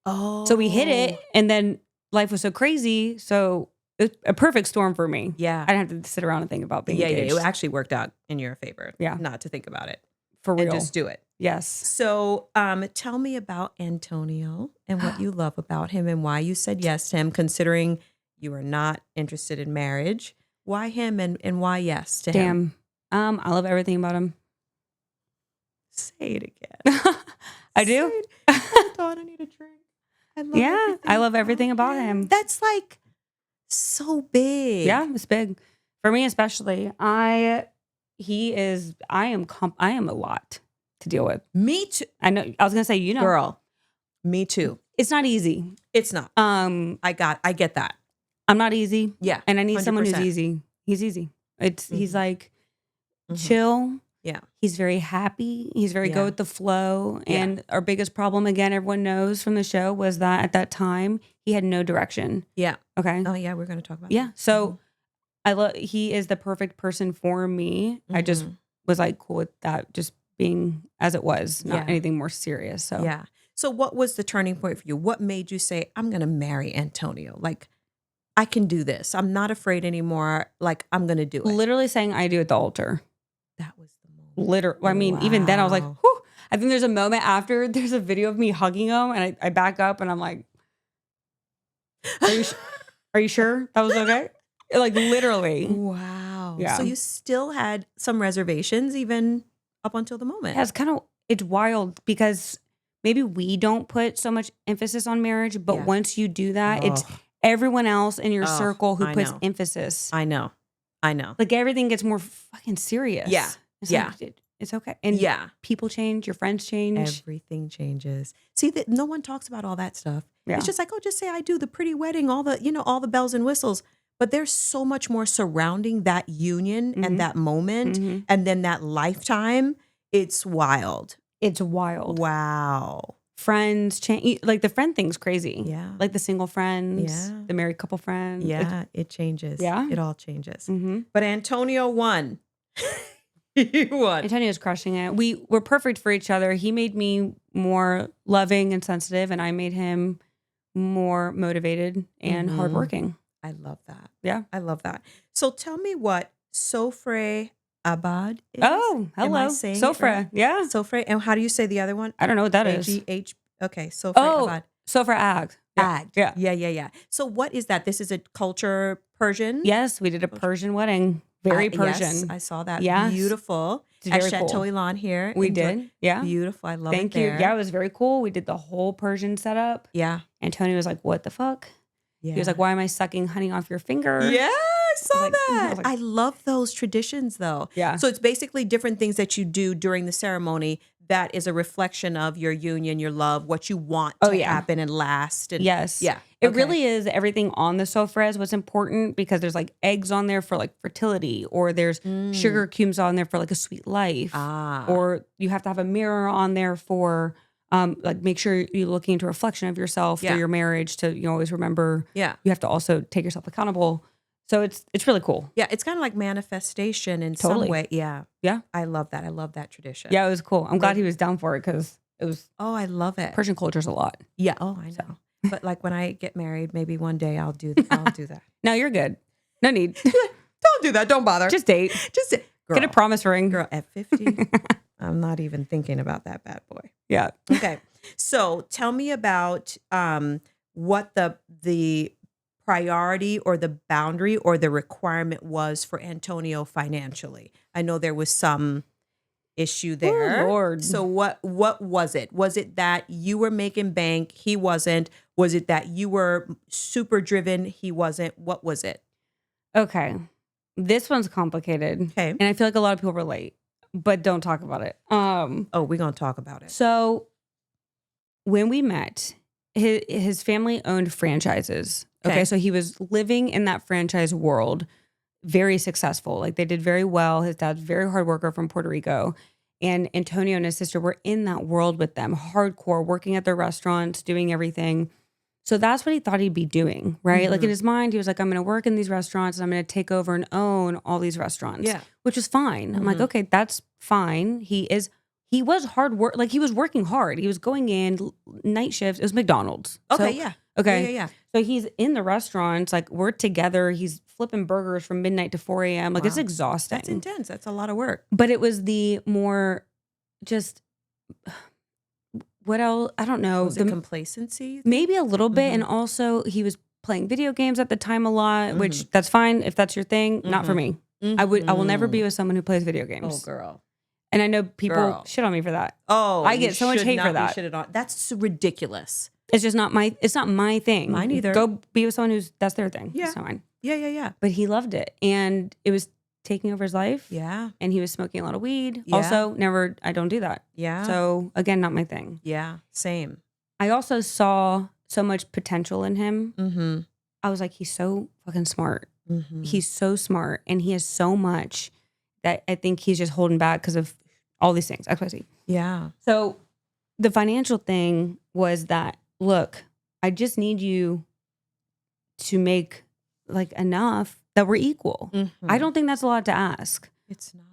Oh. So we hid it, and then life was so crazy. So it's a perfect storm for me. Yeah. I didn't have to sit around and think about being engaged. It actually worked out in your favor. Yeah. Not to think about it. For real. And just do it. Yes. So tell me about Antonio and what you love about him and why you said yes to him, considering you are not interested in marriage. Why him and why yes to him? Damn. I love everything about him. Say it again. I do. Say it. Oh, God, I need a drink. Yeah, I love everything about him. That's like so big. Yeah, it's big for me, especially. I am a lot to deal with. Me too. I know. I was gonna say, Girl, me too. it's not easy. It's not. I get that. I'm not easy. Yeah. And I need someone who's 100%. easy. He's easy. He's like Mhm. chill. Yeah. He's very happy. He's very Yeah. go with the flow. Yeah. And our biggest problem, again, everyone knows from the show, was that at that time he had no direction. Yeah. Okay. Oh yeah, we're gonna talk about Yeah. that. So he is the perfect person for me. I just Mhm. was like cool with that just being as it was, not Yeah. anything more serious. So Yeah. So what was the turning point for you? What made you say, I'm going to marry Antonio? Like, I can do this. I'm not afraid anymore. Like, I'm going to do it. literally saying I do at the altar. That was the moment. Literally. I mean, even then I was like, Wow. whew. I think there's a moment after there's a video of me hugging him and I back up and I'm like, are you sure that was okay? Like literally. Wow. Yeah. So you still had some reservations even up until the moment. Yeah, it's wild because maybe we don't put so much emphasis on marriage, but Yeah. once you do that, it's Ugh. everyone else in your Ugh, circle who I puts know. emphasis. I know. Like everything gets more fucking serious. Yeah. It's Yeah. like, it's okay. And Yeah. people change, your friends change. Everything changes. See, that no one talks about all that stuff. Yeah. It's just like, oh, just say I do the pretty wedding, all the bells and whistles. But there's so much more surrounding that union Mhm. and that moment Mhm. and then that lifetime. It's wild. It's wild. Wow. friends change. Like the friend thing's crazy. Yeah. Like the single friends, Yeah. the married couple friends. Yeah, it changes. Yeah. It all changes. Mm-hmm. But Antonio won. He won. Antonio's crushing it. We were perfect for each other. He made me more loving and sensitive, and I made him more motivated and hardworking. I love that. Yeah. I love that. So tell me what Sofre Abad is. Oh, Am hello. I saying it Sofra. right? Yeah. Sofre. And how do you say the other one? I don't know what that is. A-G-H. Okay. Sofre Oh, Abad. Sofra Ag. Ag. Yeah. Yeah. So what is that? This is a culture Persian? Yes, we did a Persian wedding. Very Persian. Yes, I saw that. Yes. Beautiful. It's At very Chateau cool. Elan here. We did. Yeah. Beautiful. I love it Thank you. there. Yeah, it was very cool. We did the whole Persian setup. Yeah. Antonio was like, what the fuck? Yeah. He was like, why am I sucking honey off your finger? Yeah, I saw like- I that. was like- I love those traditions though. Yeah. So it's basically different things that you do during the ceremony that is a reflection of your union, your love, what you want to happen and last. And Yes. Yeah. It Okay. really is everything on the sofra is what's important because there's like eggs on there for like fertility or there's sugar cubes on there for like a sweet life. Or you have to have a mirror on there for like make sure you're looking into a reflection of yourself through your marriage to always remember. Yeah. You have to also take yourself accountable. So it's really cool. Yeah, it's kind of like manifestation in Totally. some way. Yeah. Yeah. I love that. I love that tradition. Yeah, it was cool. I'm glad he was down for it because it was Oh, I love it. Persian culture's a lot. Yeah. Oh, I know. But like when I get married, maybe one day I'll do that. No, you're good. No need. Don't do that. Don't bother. Just date. Just Get a promise ring. girl at 50. I'm not even thinking about that bad boy. Yeah. Okay. So tell me about what the priority or the boundary or the requirement was for Antonio financially. I know there was some issue there. Oh, Lord. So what was it? Was it that you were making bank, he wasn't? Was it that you were super driven, he wasn't? What was it? Okay. This one's complicated. Okay. And I feel like a lot of people relate, but don't talk about it. Oh, we're going to talk about it. So when we met, his family owned franchises. Okay. So he was living in that franchise world, very successful. Like they did very well. His dad's a very hard worker from Puerto Rico. And Antonio and his sister were in that world with them, hardcore, working at their restaurants, doing everything. So that's what he thought he'd be doing, right? Like in his mind, he was like, I'm going to work in these restaurants and I'm going to take over and own all these restaurants. Yeah. Which was fine. I'm like, okay, that's fine. He was hard work. Like he was working hard. He was going in night shifts. It was McDonald's. Okay, So- yeah. Okay. Yeah. So he's in the restaurants, like we're together. He's flipping burgers from midnight to 4 a.m. Like it's Wow. exhausting. That's intense. That's a lot of work. But it was the more just, what else? I don't know. Was it complacency? Maybe a little bit. And also he was playing video games at the time a lot, which that's fine. If that's your thing, not for me. I will never be with someone who plays video Oh, games. girl. And I know people Girl. shit on me for that. Oh, I get so much hate for that. That's ridiculous. It's just not it's not my thing. Mine either. Go be with someone that's their thing. Yeah. It's not mine. Yeah. But he loved it. And it was taking over his life. Yeah. And he was smoking a lot of weed. Yeah. Also, I don't do that. Yeah. So again, not my thing. Yeah. Same. I also saw so much potential in him. Mm-hmm. I was like, he's so fucking smart. Mm-hmm. He's so smart. And he has so much that I think he's just holding back because of all these things. XYZ. Yeah. So the financial thing was that, look, I just need you to make like enough that we're equal. Mm-hmm. I don't think that's a lot to ask. It's not.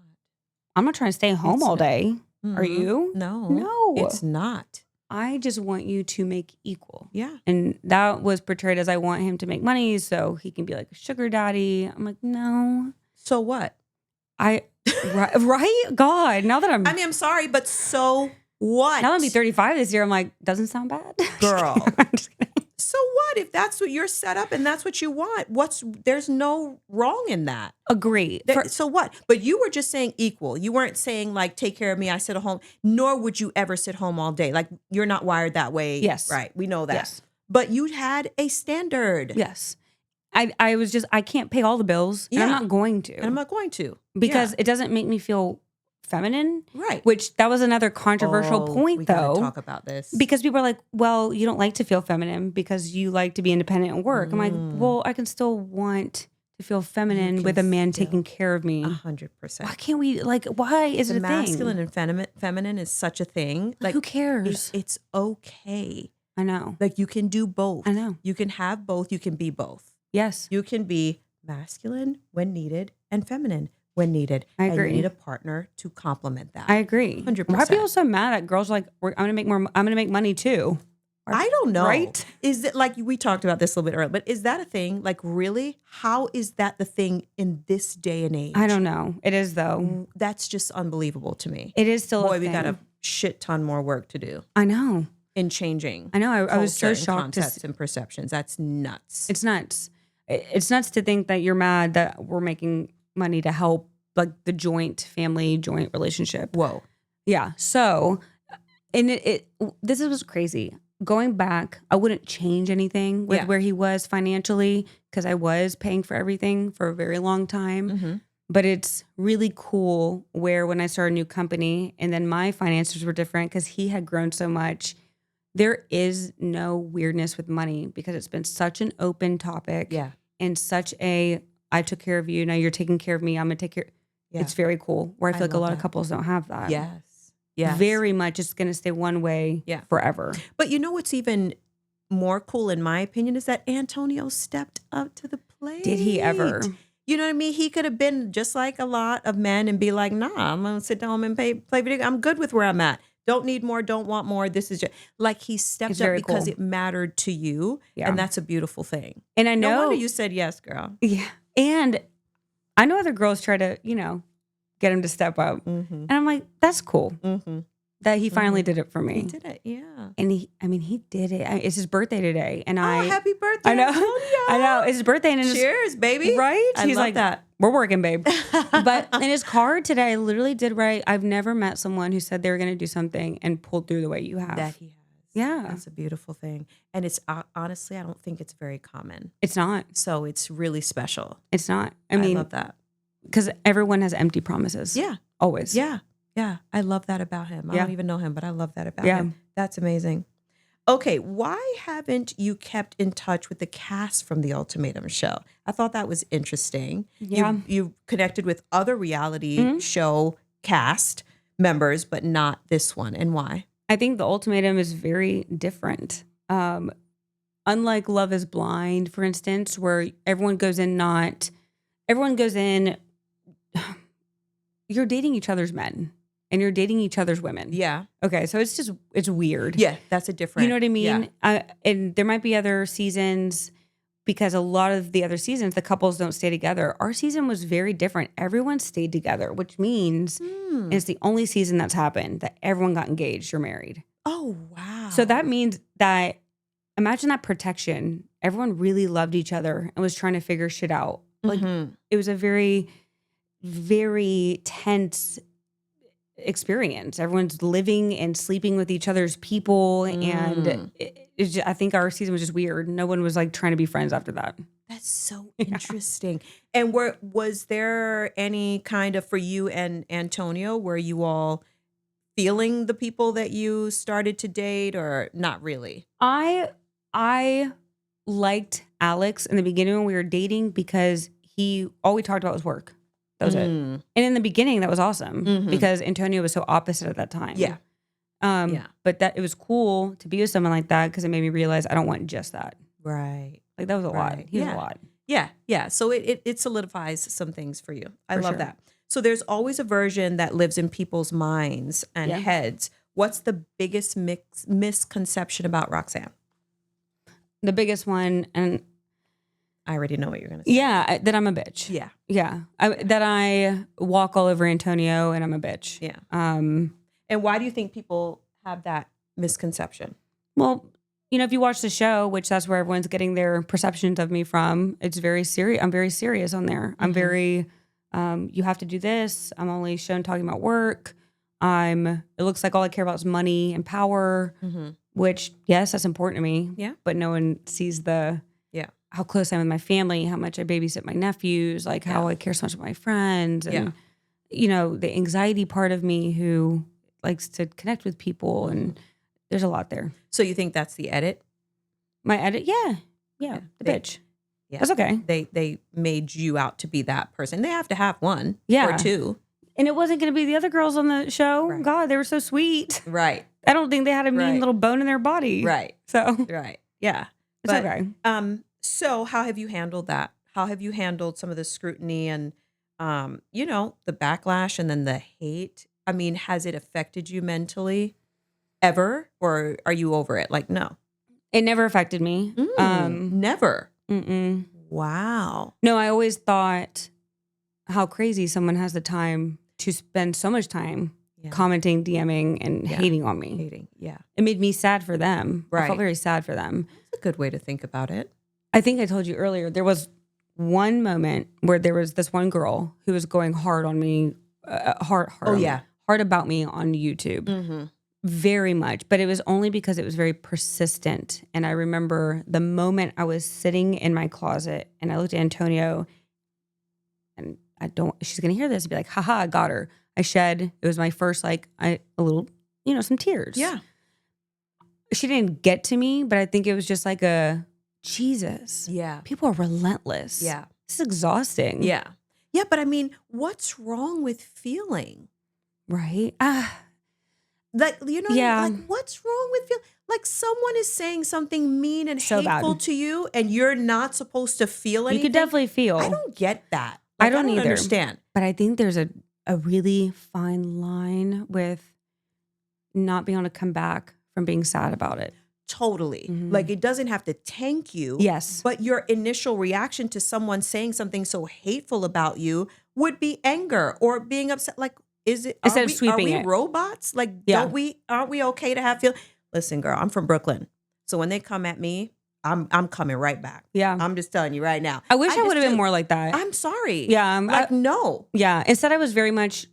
I'm not trying to stay home It's all not. day. Are Mhm. you? No. No. It's not. I just want you to make equal. Yeah. And that was portrayed as I want him to make money so he can be like a sugar daddy. I'm like, no. So what? Right? God, now that I'm I'm sorry, but so what? now that I'm be 35 this year, I'm like, doesn't sound bad. Girl. I'm just kidding. So what if that's what you're set up and that's what you want? There's no wrong in that. Agree. So what? But you were just saying equal. You weren't saying like take care of me. I sit at home. Nor would you ever sit home all day. Like you're not wired that way. Yes. Right. We know that. Yes. But you had a standard. Yes. I was just, I can't pay all the bills. And I'm Yeah. not going to. And I'm not going to. because Yeah. it doesn't make me feel feminine. Right. Which that was another controversial point we though. gotta talk about this. Because people are like, well, you don't like to feel feminine because you like to be independent and work. I'm like, well, I can still want to feel feminine with a man taking care of me. 100%. Why can't we, like, why is it a masculine thing? and feminine is such a thing. Like, who cares? It's okay. I know. Like, you can do both. I know. You can have both. You can be both. Yes. You can be masculine when needed and feminine when needed. I agree. And you need a partner to complement that. I agree. 100%. Why are people so mad at girls like, I'm going to make more, I'm going to make money too? I don't know. Right? Is it like, we talked about this a little bit earlier, but is that a thing? Like, really? How is that the thing in this day and age? I don't know. It is, though. That's just unbelievable to me. It is still Boy, a thing. we got a shit ton more work to do I know. in changing. I know. I was so culture and shocked concepts and perceptions. That's nuts. It's nuts. It's nuts to think that you're mad that we're making money to help, like, the joint relationship. Whoa. Yeah. So, and this was crazy. Going back, I wouldn't change anything with where he was financially because I was paying for everything for a very long time. Mm-hmm. But it's really cool where when I started a new company and then my finances were different because he had grown so much, there is no weirdness with money because it's been such an open topic. Yeah. And such I took care of you, now you're taking care of me, I'm going to take care. Yeah. It's very cool where I feel like a lot love of that. couples don't have that. Yes. Yes. Very much it's going to stay one way forever. But you know what's even more cool, in my opinion, is that Antonio stepped up to the plate. Did he ever? You know what I mean? He could have been just like a lot of men and be like, nah, I'm going to sit down and play video. I'm good with where I'm at. Don't need more. Don't want more. This is just like he stepped up because it mattered to you. Yeah. And that's a beautiful thing. And I know. No wonder you said yes, girl. Yeah. And I know other girls try to, get him to step up. Mm-hmm. And I'm like, that's cool. Mm-hmm. That he finally did it for me. He did it, yeah. And he did it. It's his birthday today. And happy birthday, I know. Antonio. I know. It's his birthday. And cheers, baby. Right? He's like, that. We're working, babe. But in his card today, I literally did write, I've never met someone who said they were going to do something and pulled through the way you have. That he has. Yeah. That's a beautiful thing. And it's honestly, I don't think it's very common. It's not. So it's really special. It's not. I mean, love that. Because everyone has empty promises. Yeah. Always. Yeah. Yeah. I love that about him. I don't even know him, but I love that about him. That's amazing. Okay. Why haven't you kept in touch with the cast from the Ultimatum show? I thought that was interesting. Yeah. You connected with other reality show cast members, but not this one. And why? I think the Ultimatum is very different. Unlike Love is Blind, for instance, where everyone goes in, you're dating each other's men and you're dating each other's women. Yeah. Okay. So it's weird. Yeah. That's a different. You know what I mean? Yeah. And there might be other seasons because a lot of the other seasons, the couples don't stay together. Our season was very different. Everyone stayed together, which means it's the only season that's happened that everyone got engaged or married. Oh, wow. So that means that, imagine that protection. Everyone really loved each other and was trying to figure shit out. Like it was a very, very tense experience. Everyone's living and sleeping with each other's people. And I think our season was just weird. No one was like trying to be friends after that. That's so interesting. And was there any kind of, for you and Antonio, were you all feeling the people that you started to date or not really? I liked Alex in the beginning when we were dating because all we talked about was work. That was it. And in the beginning, that was awesome because Antonio was so opposite at that time. Yeah. But it was cool to be with someone like that because it made me realize I don't want just that. Right. Like that was a lot. He was a lot. Yeah. Yeah. So it solidifies some things for you. I love sure. that. So there's always a version that lives in people's minds and heads. What's the biggest misconception about Roxanne? The biggest one, and I already know what you're going to say. Yeah, that I'm a bitch. Yeah. Yeah. That I walk all over Antonio and I'm a bitch. Yeah. And why do you think people have that misconception? Well, if you watch the show, which that's where everyone's getting their perceptions of me from, it's very serious. I'm very serious on there. I'm very, you have to do this. I'm only shown talking about work. It looks like all I care about is money and power, which, yes, that's important to me. Yeah. But no one sees how close I am with my family, how much I babysit my nephews, like how I care so much about my friends. And, the anxiety part of me who likes to connect with people. And there's a lot there. So you think that's the edit? My edit? Yeah. The bitch. Yeah. That's okay. They made you out to be that person. They have to have one Yeah. or two. And it wasn't going to be the other girls on the show. Right. God, they were so sweet. Right. I don't think they had a mean Right. little bone in their body. Right. So Right. Yeah. it's okay. So how have you handled that? How have you handled some of the scrutiny and, the backlash and then the hate? I mean, has it affected you mentally ever, or are you over it? Like, no. It never affected me. Never. Mm-mm. Wow. No, I always thought how crazy someone has the time to spend so much time commenting, DMing, and hating on me. Hating. Yeah. It made me sad for them. I Right. felt very sad for them. That's a good way to think about it. I think I told you earlier, there was one moment where there was this one girl who was going hard on me, hard about me on YouTube. Mm-hmm. Very much, but it was only because it was very persistent. And I remember the moment I was sitting in my closet and I looked at Antonio, and she's going to hear this and be like, haha, I got her. I shed. It was my first, a little, some tears. Yeah. She didn't get to me, but I think it was just like Jesus. Yeah. People are relentless. Yeah. This is exhausting. Yeah. Yeah. But I mean, what's wrong with feeling? Right? Like, Yeah. like what's wrong with feeling? Like someone is saying something mean and So hateful bad. to you and you're not supposed to feel anything. You could definitely feel. I don't get that. I don't either. Understand. But I think there's a really fine line with not being able to come back from being sad about it. Totally. Mhm. Like it doesn't have to tank you. Yes. But your initial reaction to someone saying something so hateful about you would be anger or being upset. Like, is it, Instead are of we, sweeping are we it. robots? Like, Yeah. aren't we okay to have feel? Listen, girl, I'm from Brooklyn. So when they come at me, I'm coming right back. Yeah. I'm just telling you right now. I wish I just would have been do. more like that. I'm sorry. Yeah. No. Yeah. Instead, I was very much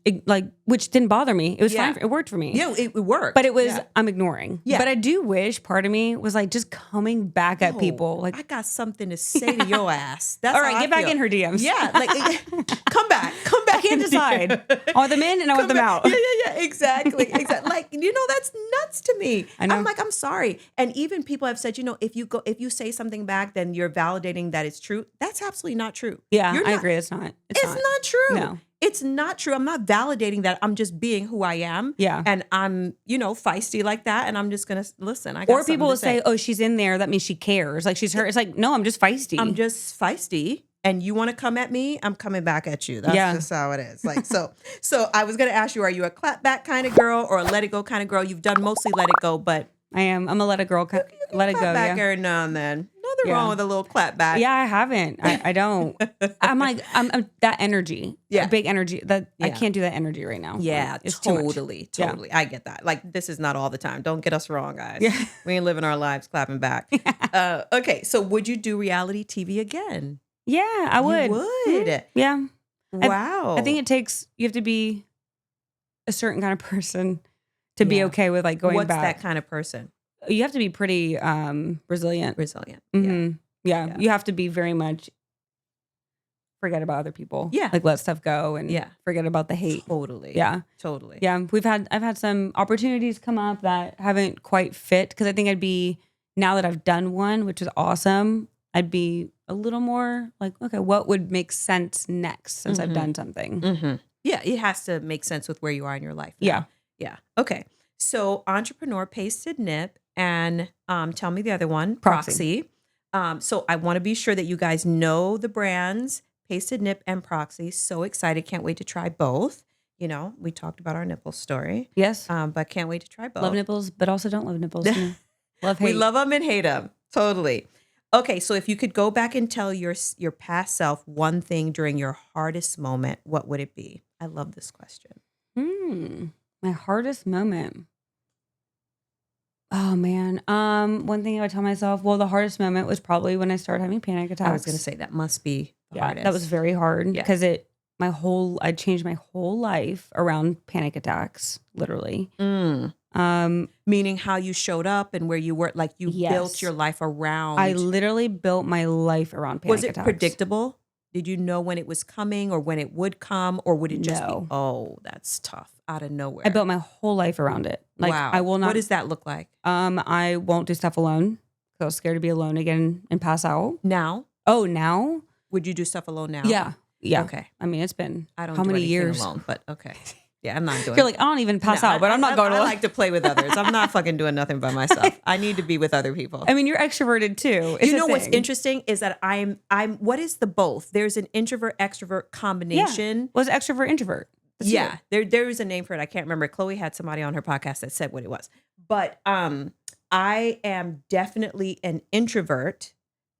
which didn't bother me. It was Yeah. fine. It worked for me. Yeah, it worked. But it was, Yeah. I'm ignoring. Yeah. But I do wish part of me was just coming back at No, people. I got something to say to your ass. That's all how right, I get back feel. in her DMs. Yeah, come back. I can't decide. I want them in and I want them out. Yeah, exactly. Like, that's nuts to me. I know. I'm like, I'm sorry. And even people have said, if you say something back, then you're validating that it's true. That's absolutely not true. Yeah, You're I not- agree. It's not. It's not true. No. It's not true. I'm not validating that. I'm just being who I am. Yeah. And I'm, feisty like that. And I'm just going to listen. I got Or people something will to say, oh, she's in there. That means she cares. Like she's hurt. It's like, no, I'm just feisty. I'm just feisty, and you want to come at me, I'm coming back at you. That's just how it is. Like, so I was going to ask you, are you a clap back kind of girl or a let it go kind of girl? You've done mostly let it go, but I am. I'm a let it girl. Let it go. clap back Yeah. every now and then. Nothing Yeah. wrong with a little clap back. Yeah, I haven't. I don't. I'm that energy. Yeah. Big energy. I Yeah. can't do that energy right now. Yeah, It's too much. totally. Yeah. I get that. Like, this is not all the time. Don't get us wrong, guys. Yeah. We ain't living our lives clapping back. Okay, so would you do reality TV again? Yeah, I would. You would. Mhm. Yeah. Wow. I think you have to be a certain kind of person to be Yeah. okay with going What's back. that kind of person? You have to be pretty resilient. Resilient. Mhm. Yeah. Yeah. You have to be very much forget about other people. Yeah. Like let stuff go and Yeah. forget about the hate. Totally. Yeah. Totally. Yeah. I've had some opportunities come up that haven't quite fit because I think now that I've done one, which is awesome, I'd be a little more like, okay, what would make sense next since I've done something? Mm-hmm. Yeah, it has to make sense with where you are in your life now. Yeah. Yeah. Okay. So entrepreneur, pasted nip, and tell me the other one, Proxy. Proxy. So I want to be sure that you guys know the brands, pasted nip and Proxy. So excited. Can't wait to try both. We talked about our nipple story, Yes. but can't wait to try both. Love nipples, but also don't love nipples. Love hate. We love them and hate them. Totally. Okay, so if you could go back and tell your past self one thing during your hardest moment, what would it be? I love this question. My hardest moment. Oh man. One thing I would tell myself, well, the hardest moment was probably when I started having panic attacks. I was going to say that must be the hardest. That was very hard Yeah. because I changed my whole life around panic attacks, literally. Meaning how you showed up and where you were, like you Yes. built your life around. I literally built my life around panic Was it attacks. predictable? Did you know when it was coming or when it would come, or would it just No. be, oh, that's tough, out of nowhere? I built my whole life around it. Like wow. I will not. What does that look like I won't do stuff alone. 'Cause I was scared to be alone again and pass out. now? Oh, now? Would you do stuff alone now? Yeah. Yeah. Okay. I mean, it's been I don't how do many anything years? alone, but okay. Yeah, I'm not doing You're like, I don't even pass No, out, but I'm not going I to. like to play with others. I'm not fucking doing nothing by myself. I need to be with other people. I mean, you're extroverted too. It's You a know what's thing. interesting is that I'm what is the both? There's an introvert extrovert combination. Was extrovert introvert? That's Yeah, you. there is a name for it. I can't remember. Chloe had somebody on her podcast that said what it was. But I am definitely an introvert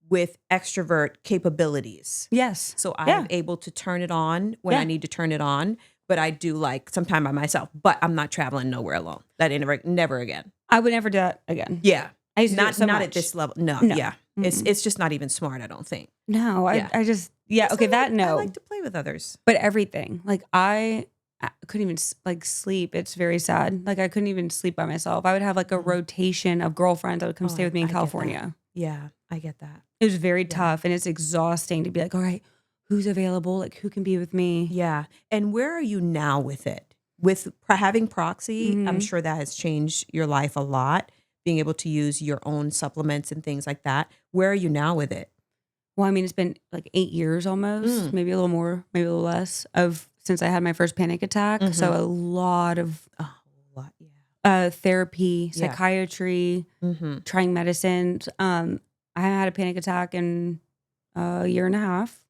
with extrovert capabilities. Yes. So I Yeah. am able to turn it on when Yeah. I need to turn it on. But I do like some time by myself. But I'm not traveling nowhere alone. That ain't never again. I would never do that again. Yeah. I used to do Not it so not much. at this level. No. No. Yeah. Mm-mm. It's just not even smart, I don't think. No, Yeah. I just, yeah. Yes, Okay. I That like, no. I like to play with others. But everything. Like I couldn't even like sleep. It's very sad. Like I couldn't even sleep by myself. I would have like a rotation of girlfriends that would come stay with me in I get that. California. Yeah, I get that. It was very tough and it's exhausting to be like, all right, who's available? Like who can be with me? Yeah. And where are you now with it? With having Proxy, I'm Mhm. sure that has changed your life a lot, being able to use your own supplements and things like that. Where are you now with it? Well, I mean, it's been like 8 years almost, maybe a little more, maybe a little less of since I had my first panic attack. So a lot of Oh, a lot. Yeah. therapy, Yeah. psychiatry, Mm-hmm. trying medicines. I haven't had a panic attack in a year and a half,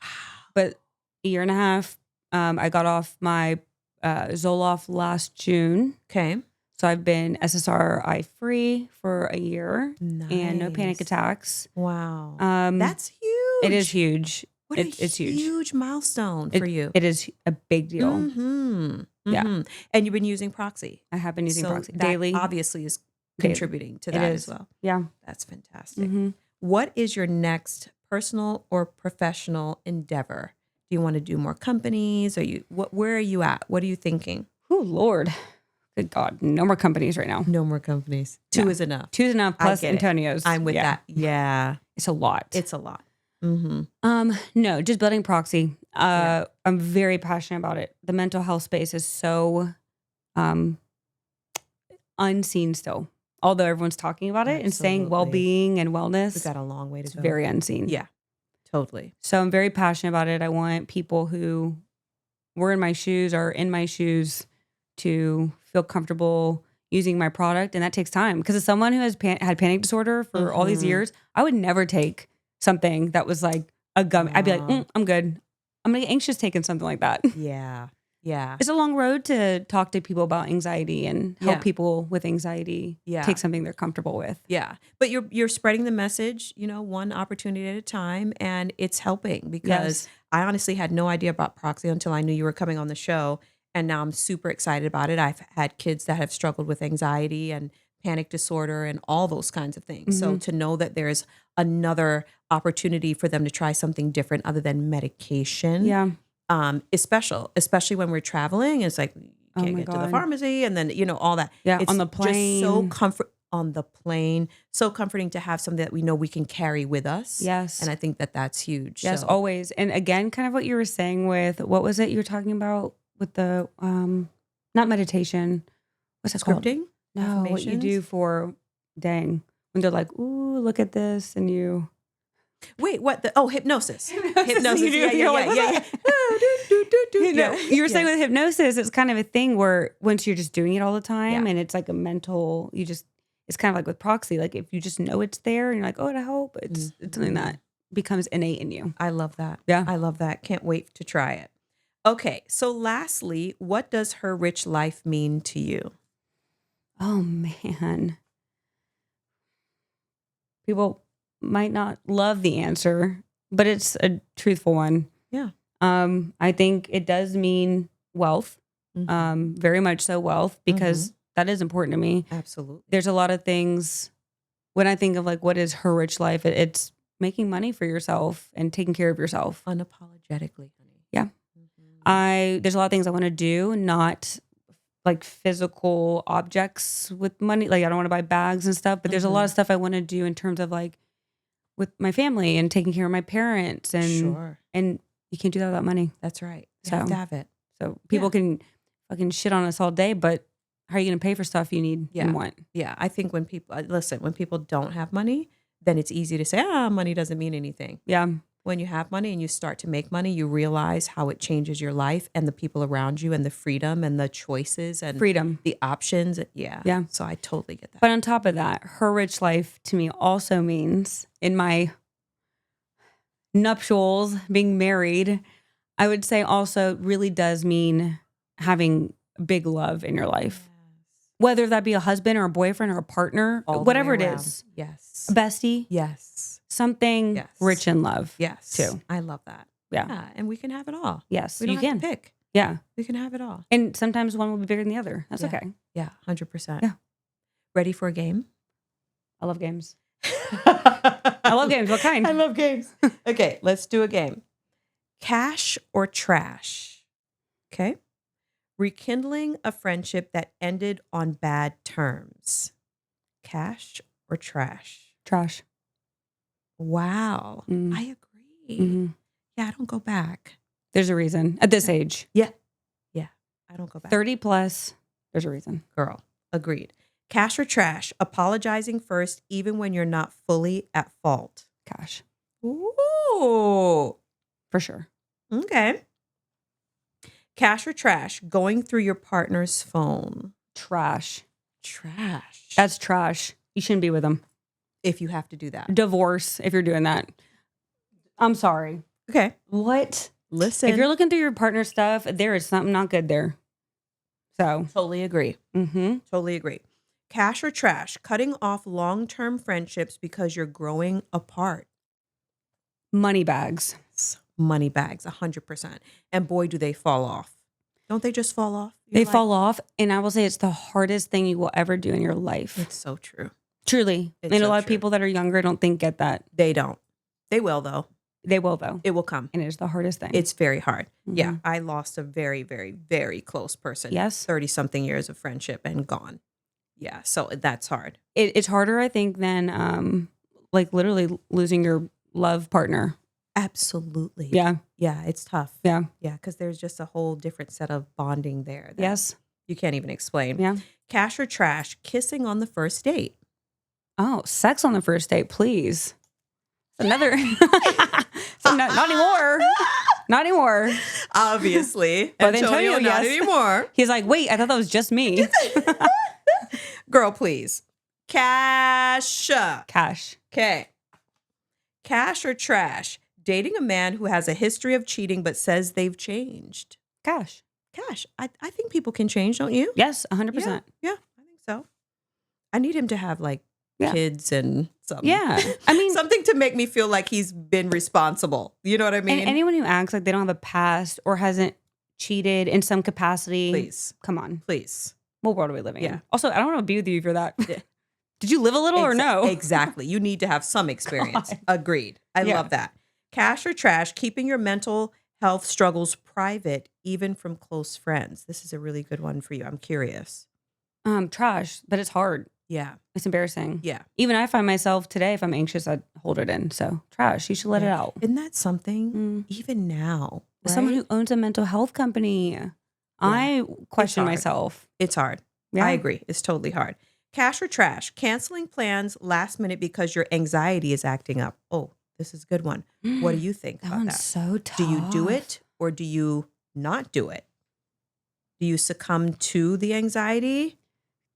Wow. but a year and a half, I got off my Zoloft last June. Okay. So I've been SSRI free for a year and no panic Nice. attacks. Wow. Um, That's huge. It is huge. What It's a huge. huge milestone for you. It is a big deal. Mm-hmm. Yeah. Mm-hmm. And you've been using Proxy. I have been using So Proxy that daily. obviously is Daily. contributing to It that is. as well. Yeah. That's fantastic. hmm What is your next personal or professional endeavor? Do you want to do more companies? Where are you at? What are you thinking? Oh, Lord. Good God. No more companies right now. No more companies. Two No. is enough. Two's enough I plus get it. Antonio's. I'm with Yeah. that. Yeah. It's a lot. It's a lot. Mm-hmm. No, just building Proxy. Yeah. I'm very passionate about it. The mental health space is so unseen still. Although everyone's talking about it and saying Absolutely. well-being and wellness, We've got a long way to it's go. very unseen. Yeah. Totally. So I'm very passionate about it. I want people who were in my shoes or in my shoes to feel comfortable using my product. And that takes time because as someone who has had panic disorder for all these Mhm. years, I would never take something that was like a gummy. I'd be like, Wow. I'm good. I'm gonna get anxious taking something like that. Yeah. Yeah. It's a long road to talk to people about anxiety and help Yeah. people with anxiety Yeah. take something they're comfortable with. Yeah. But you're spreading the message, one opportunity at a time, and it's helping because Yes. I honestly had no idea about Proxy until I knew you were coming on the show. And now I'm super excited about it. I've had kids that have struggled with anxiety and panic disorder and all those kinds of things. So to know that there's another opportunity for them to try something different other than medication Yeah. is special, especially when we're traveling. It's like you Oh can't my get to the God. pharmacy and then, all that. Yeah, It's on the just so plane. on the plane, so comforting to have something that we know we can carry with us. Yes. And I think that that's huge. Yes, So, always. And again, kind of what you were saying with what was it you were talking about with the not meditation. What's it called? scripting? No, what you do Affirmations? for when they're like, ooh, look at this, and you Wait, what? Hypnosis. Hypnosis, you do, Yeah, you're like, what's yeah. that? Yeah. You were saying with hypnosis, it's kind of a thing where once you're just doing it all the time Yeah. and it's like a mental, it's kind of like with Proxy, like if you just know it's there and you're like, oh, it'll help, it's something that becomes innate in you. I love that. Yeah. I love that. Can't wait to try it. Okay. So lastly, what does her rich life mean to you? Oh man. People might not love the answer, but it's a truthful one. Yeah. I think it does mean wealth. Mhm. Very much so wealth because that is important to me. Absolutely. There's a lot of things when I think of like what is her rich life, it's making money for yourself and taking care of yourself. Unapologetically, honey. Yeah. There's a lot of things I want to do, not like physical objects with money. Like I don't want to buy bags and stuff, but there's a lot of stuff I want to do in terms of like with my family and taking care of my parents Sure. and you can't do that without money. That's right. You So- have to have it. So people can fucking shit on us all day, but how are you going to pay for stuff you need Yeah. and want? Yeah. I think when people don't have money, then it's easy to say, money doesn't mean anything. Yeah. When you have money and you start to make money, you realize how it changes your life and the people around you and the freedom and the choices and Freedom. the options. Yeah. Yeah. So I totally get that. But on top of that, her rich life to me also means in my nuptials, being married, I would say also really does mean having big love in your life. Whether that be a husband or a boyfriend or a partner, All the whatever way it around. is. Yes. A bestie. Yes. Something Yes. rich in love. Yes. Too. I love that. Yeah. And we can have it all. Yes, We don't you have can. to pick. Yeah. We can have it all. And sometimes one will be bigger than the other. That's Yeah. okay. Yeah. 100%. Yeah. Ready for a game? I love games. I love games. What kind? I love games. Okay, let's do a game. Cash or trash? Okay. Rekindling a friendship that ended on bad terms. Cash or trash? Trash. Wow. Mm. I agree. Mm-hmm. Yeah, I don't go back. There's a reason. At this age. Yeah. Yeah. I don't go back. 30 plus, there's a reason. Girl. Agreed. Cash or trash? Apologizing first, even when you're not fully at fault. Cash. Ooh. For sure. Okay. Cash or trash? Going through your partner's phone. Trash. Trash. That's trash. You shouldn't be with them. if you have to do that. Divorce if you're doing that. I'm sorry. Okay. What? Listen. If you're looking through your partner's stuff, there is something not good there. So. Totally agree. Mm-hmm. Totally agree. Cash or trash? Cutting off long-term friendships because you're growing apart. Money bags. Money bags, 100%. And boy, do they fall off. Don't they just fall off? They fall off. And I will say it's the hardest thing you will ever do in your life. It's so true. Truly. It's And a so lot of true. people that are younger don't think get that. They don't. They will, though. They will, though. It will come. And it is the hardest thing. It's very hard. Mhm. Yeah. I lost a very, very, very close person. Yes. 30-something years of friendship and gone. Yeah. So that's hard. It's harder, I think, than like literally losing your love partner. Absolutely. Yeah. Yeah. It's tough. Yeah. Yeah. Because there's just a whole different set of bonding there. That Yes. You can't even explain. Yeah. Cash or trash? Kissing on the first date. Oh, sex on the first date, please. Another. So not anymore. Not anymore. Obviously. But Antonio, Antonio, not yes. anymore. He's like, wait, I thought that was just me. Girl, please. Cash. Cash. Okay. Cash or trash? Dating a man who has a history of cheating but says they've changed. Cash. Cash. I think people can change, don't you? Yes, 100%. Yeah, I think so. I need him to have like Yeah. kids and something. Yeah. I mean, something to make me feel like he's been responsible. You know what I mean? and anyone who acts like they don't have a past or hasn't cheated in some capacity, Please. come on. Please. What world are we living Yeah. in? Also, I don't want to be with you for that. Did you live a little or no? Exactly. You need to have some experience. God. Agreed. I Yeah. love that. Cash or trash? Keeping your mental health struggles private, even from close friends. This is a really good one for you. I'm curious. Trash, but it's hard. Yeah. It's embarrassing. Yeah. Even I find myself today, if I'm anxious, I hold it in. So trash, you should let it Yeah. out. Isn't that something? Mm. Even now. As someone right? who owns a mental health company, I question hard. myself. It's hard. Yeah. I agree. It's totally hard. Cash or trash? Canceling plans last minute because your anxiety is acting up. Oh, this is a good one. What do you think That about one's that? so tough. Do you do it or do you not do it? Do you succumb to the anxiety?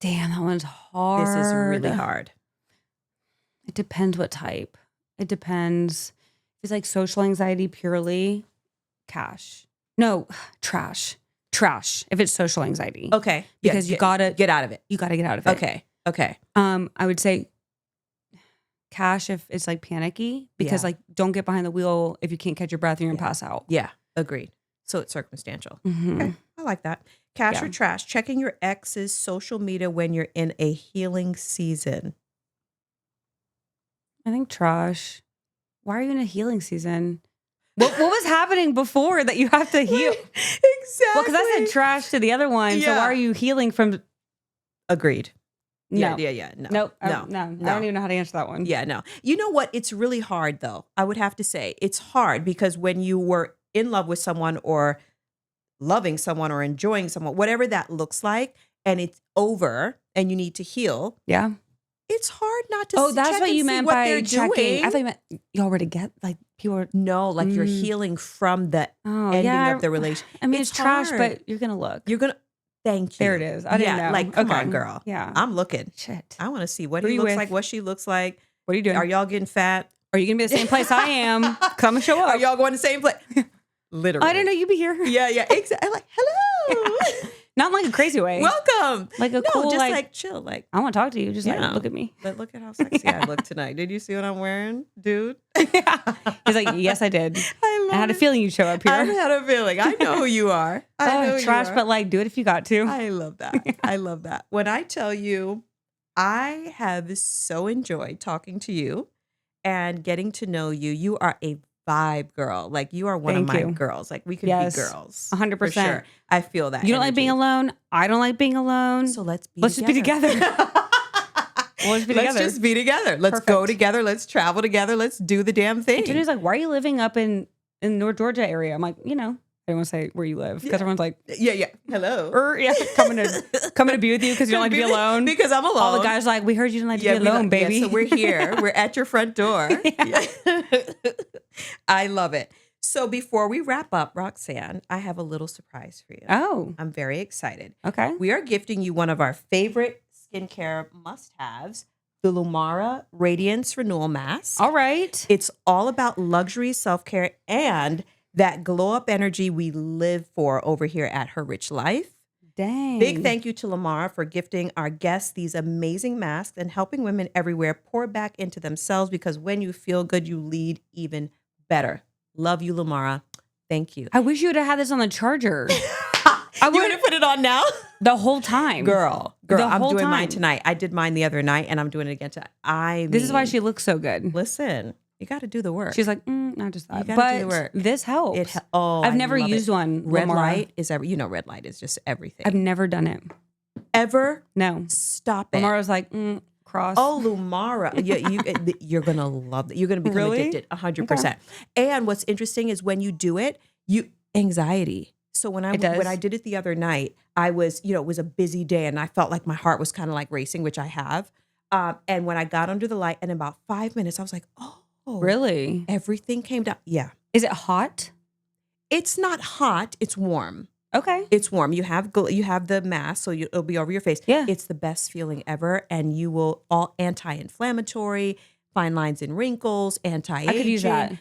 Damn, that one's hard. This is really hard. It depends what type. It depends. If it's like social anxiety purely, cash. No, trash. Trash. If it's social anxiety. Okay. Because you gotta get out of it. You gotta get out of it. Okay. Okay. I would say cash if it's like panicky. Because Yeah. like don't get behind the wheel if you can't catch your breath, you're gonna pass out. Yeah. Agreed. So it's circumstantial. Mhm. Okay. I like that. Cash or Yeah. trash? Checking your ex's social media when you're in a healing season. I think trash. Why are you in a healing season? What was happening before that you have to heal? Exactly. Well, because I said trash to the other one. So Yeah. why are you healing from? Agreed. No. Yeah. No. Nope. No. No. I don't even know how to answer that one. Yeah, no. You know what? It's really hard, though. I would have to say it's hard because when you were in love with someone or loving someone or enjoying someone, whatever that looks like, and it's over and you need to heal, Yeah. it's hard not to Oh, that's check what and you see meant what by they're checking. doing. I thought you meant y'all were together. Like people were. No, like you're healing from the Oh, ending yeah. of the relationship. I mean, it's trash, hard. but you're gonna look. You're gonna. Thank you. There it is. I didn't know. Like, come Okay. on, girl. Yeah. I'm looking. Shit. I want to see what Who he you looks with? like, what she looks like. What are you doing? Are y'all getting fat? Are you gonna be the same place I am? Cause I'm gonna show up. Are y'all going to the same place? Literally. I didn't know you'd be here. Yeah, exactly. Like, hello. Not in like a crazy way. Welcome. Like a No, cool, just like chill. Like, I want to talk to you. Just Yeah. like look at me. but look at how sexy I look tonight. Did you see what I'm wearing, dude? He's like, yes, I did. I I had a feeling you'd show up here. I had a feeling. I know who you are. I know who trash, you are. but like, do it if you got to. I love that. I love that. When I tell you, I have so enjoyed talking to you and getting to know you. You are a vibe girl. Like you are one Thank of my you. girls. Like we could Yes. be girls. 100%. For sure. I feel that. You don't like being energy. alone. I don't like being alone. So let's just be together. Let's be Let's together. just be together. Let's go Perfect. together. Let's travel together. Let's do the damn thing. And Tony's like, why are you living up in North Georgia area? I'm like, I don't want to say where you live because everyone's like, Yeah. Hello. coming to be with you because you don't like to be alone. Because I'm alone. All the guys are like, we heard you didn't like to be we alone, like- baby. Yeah, so we're here. We're at your front door. I love it. So before we wrap up, Roxanne, I have a little surprise for you. Oh, I'm very excited. okay. We are gifting you one of our favorite skincare must-haves, the Lumara Radiance Renewal Mask. All right. It's all about luxury self-care and that glow-up energy we live for over here at Her Rich Life. Dang. Big thank you to Lamar for gifting our guests these amazing masks and helping women everywhere pour back into themselves, because when you feel good, you lead even better. Love you, Lamara. Thank you. I wish you would have had this on the charger You want to put it on now? the whole time. Girl, The I'm whole doing time. mine tonight. I did mine the other night and I'm doing it again tonight. This is why she looks so good. Listen, you got to do the work. She's like, not just that. gotta do the But work. this helps. I've I never love used it. one. Red Lamar. light is red light is just everything. I've never done it. Ever No. stop it. Lamar was like, cross. Oh, Lumara. You're going to love it. You're going to become Really? addicted 100%. And what's interesting is when you do it, anxiety. So when It does. I did it the other night, I was, it was a busy day and I felt like my heart was kind of like racing, which I have. And when I got under the light, and in about 5 minutes, I was like, oh, Really? everything came down. Yeah. Is it hot? It's not hot. It's warm. Okay. It's warm. You have the mask, so it'll be over your face. Yeah. It's the best feeling ever, and you will all anti-inflammatory, fine lines and wrinkles, anti-aging.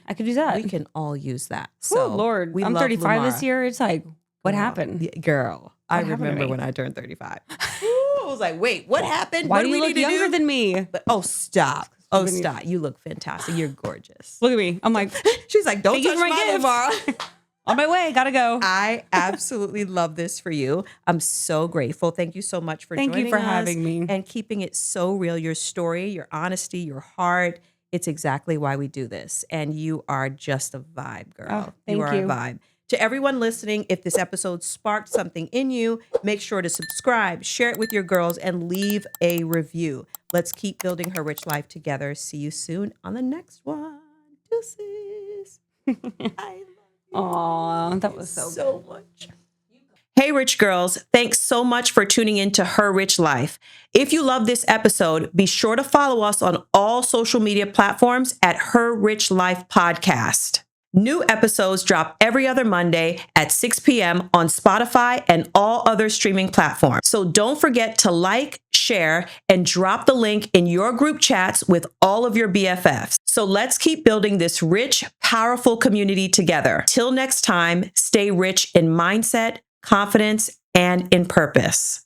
I could use that. We can all use that. So, So Lord, we I'm love 35 this Lumara. year. It's like, what happened? Yeah, girl, I What happened to remember me? when I turned 35. Ooh, I was like, wait, what happened? Why What do do you we look need to younger do? than me? But, oh, stop. Oh, When you- stop. You look fantastic. You're gorgeous. Look at me. I'm like, She's like, don't Thank you touch for my my gift. Lumara. on my way. Gotta go. I absolutely love this for you. I'm so grateful. Thank you so much for Thank joining you for us having me. and keeping it so real. Your story, your honesty, your heart. It's exactly why we do this. And you are just a vibe, girl. Oh, thank you are you. a vibe. To everyone listening, if this episode sparked something in you, make sure to subscribe, share it with your girls, and leave a review. Let's keep building Her Rich Life together. See you soon on the next one. Deuces. I love you. Aw, that was so much. Hey, Rich Girls. Thanks so much for tuning in to Her Rich Life. If you love this episode, be sure to follow us on all social media platforms at Her Rich Life Podcast. New episodes drop every other Monday at 6 p.m. on Spotify and all other streaming platforms. So don't forget to like, share, and drop the link in your group chats with all of your BFFs. So let's keep building this rich, powerful community together. Till next time, stay rich in mindset, confidence, and in purpose.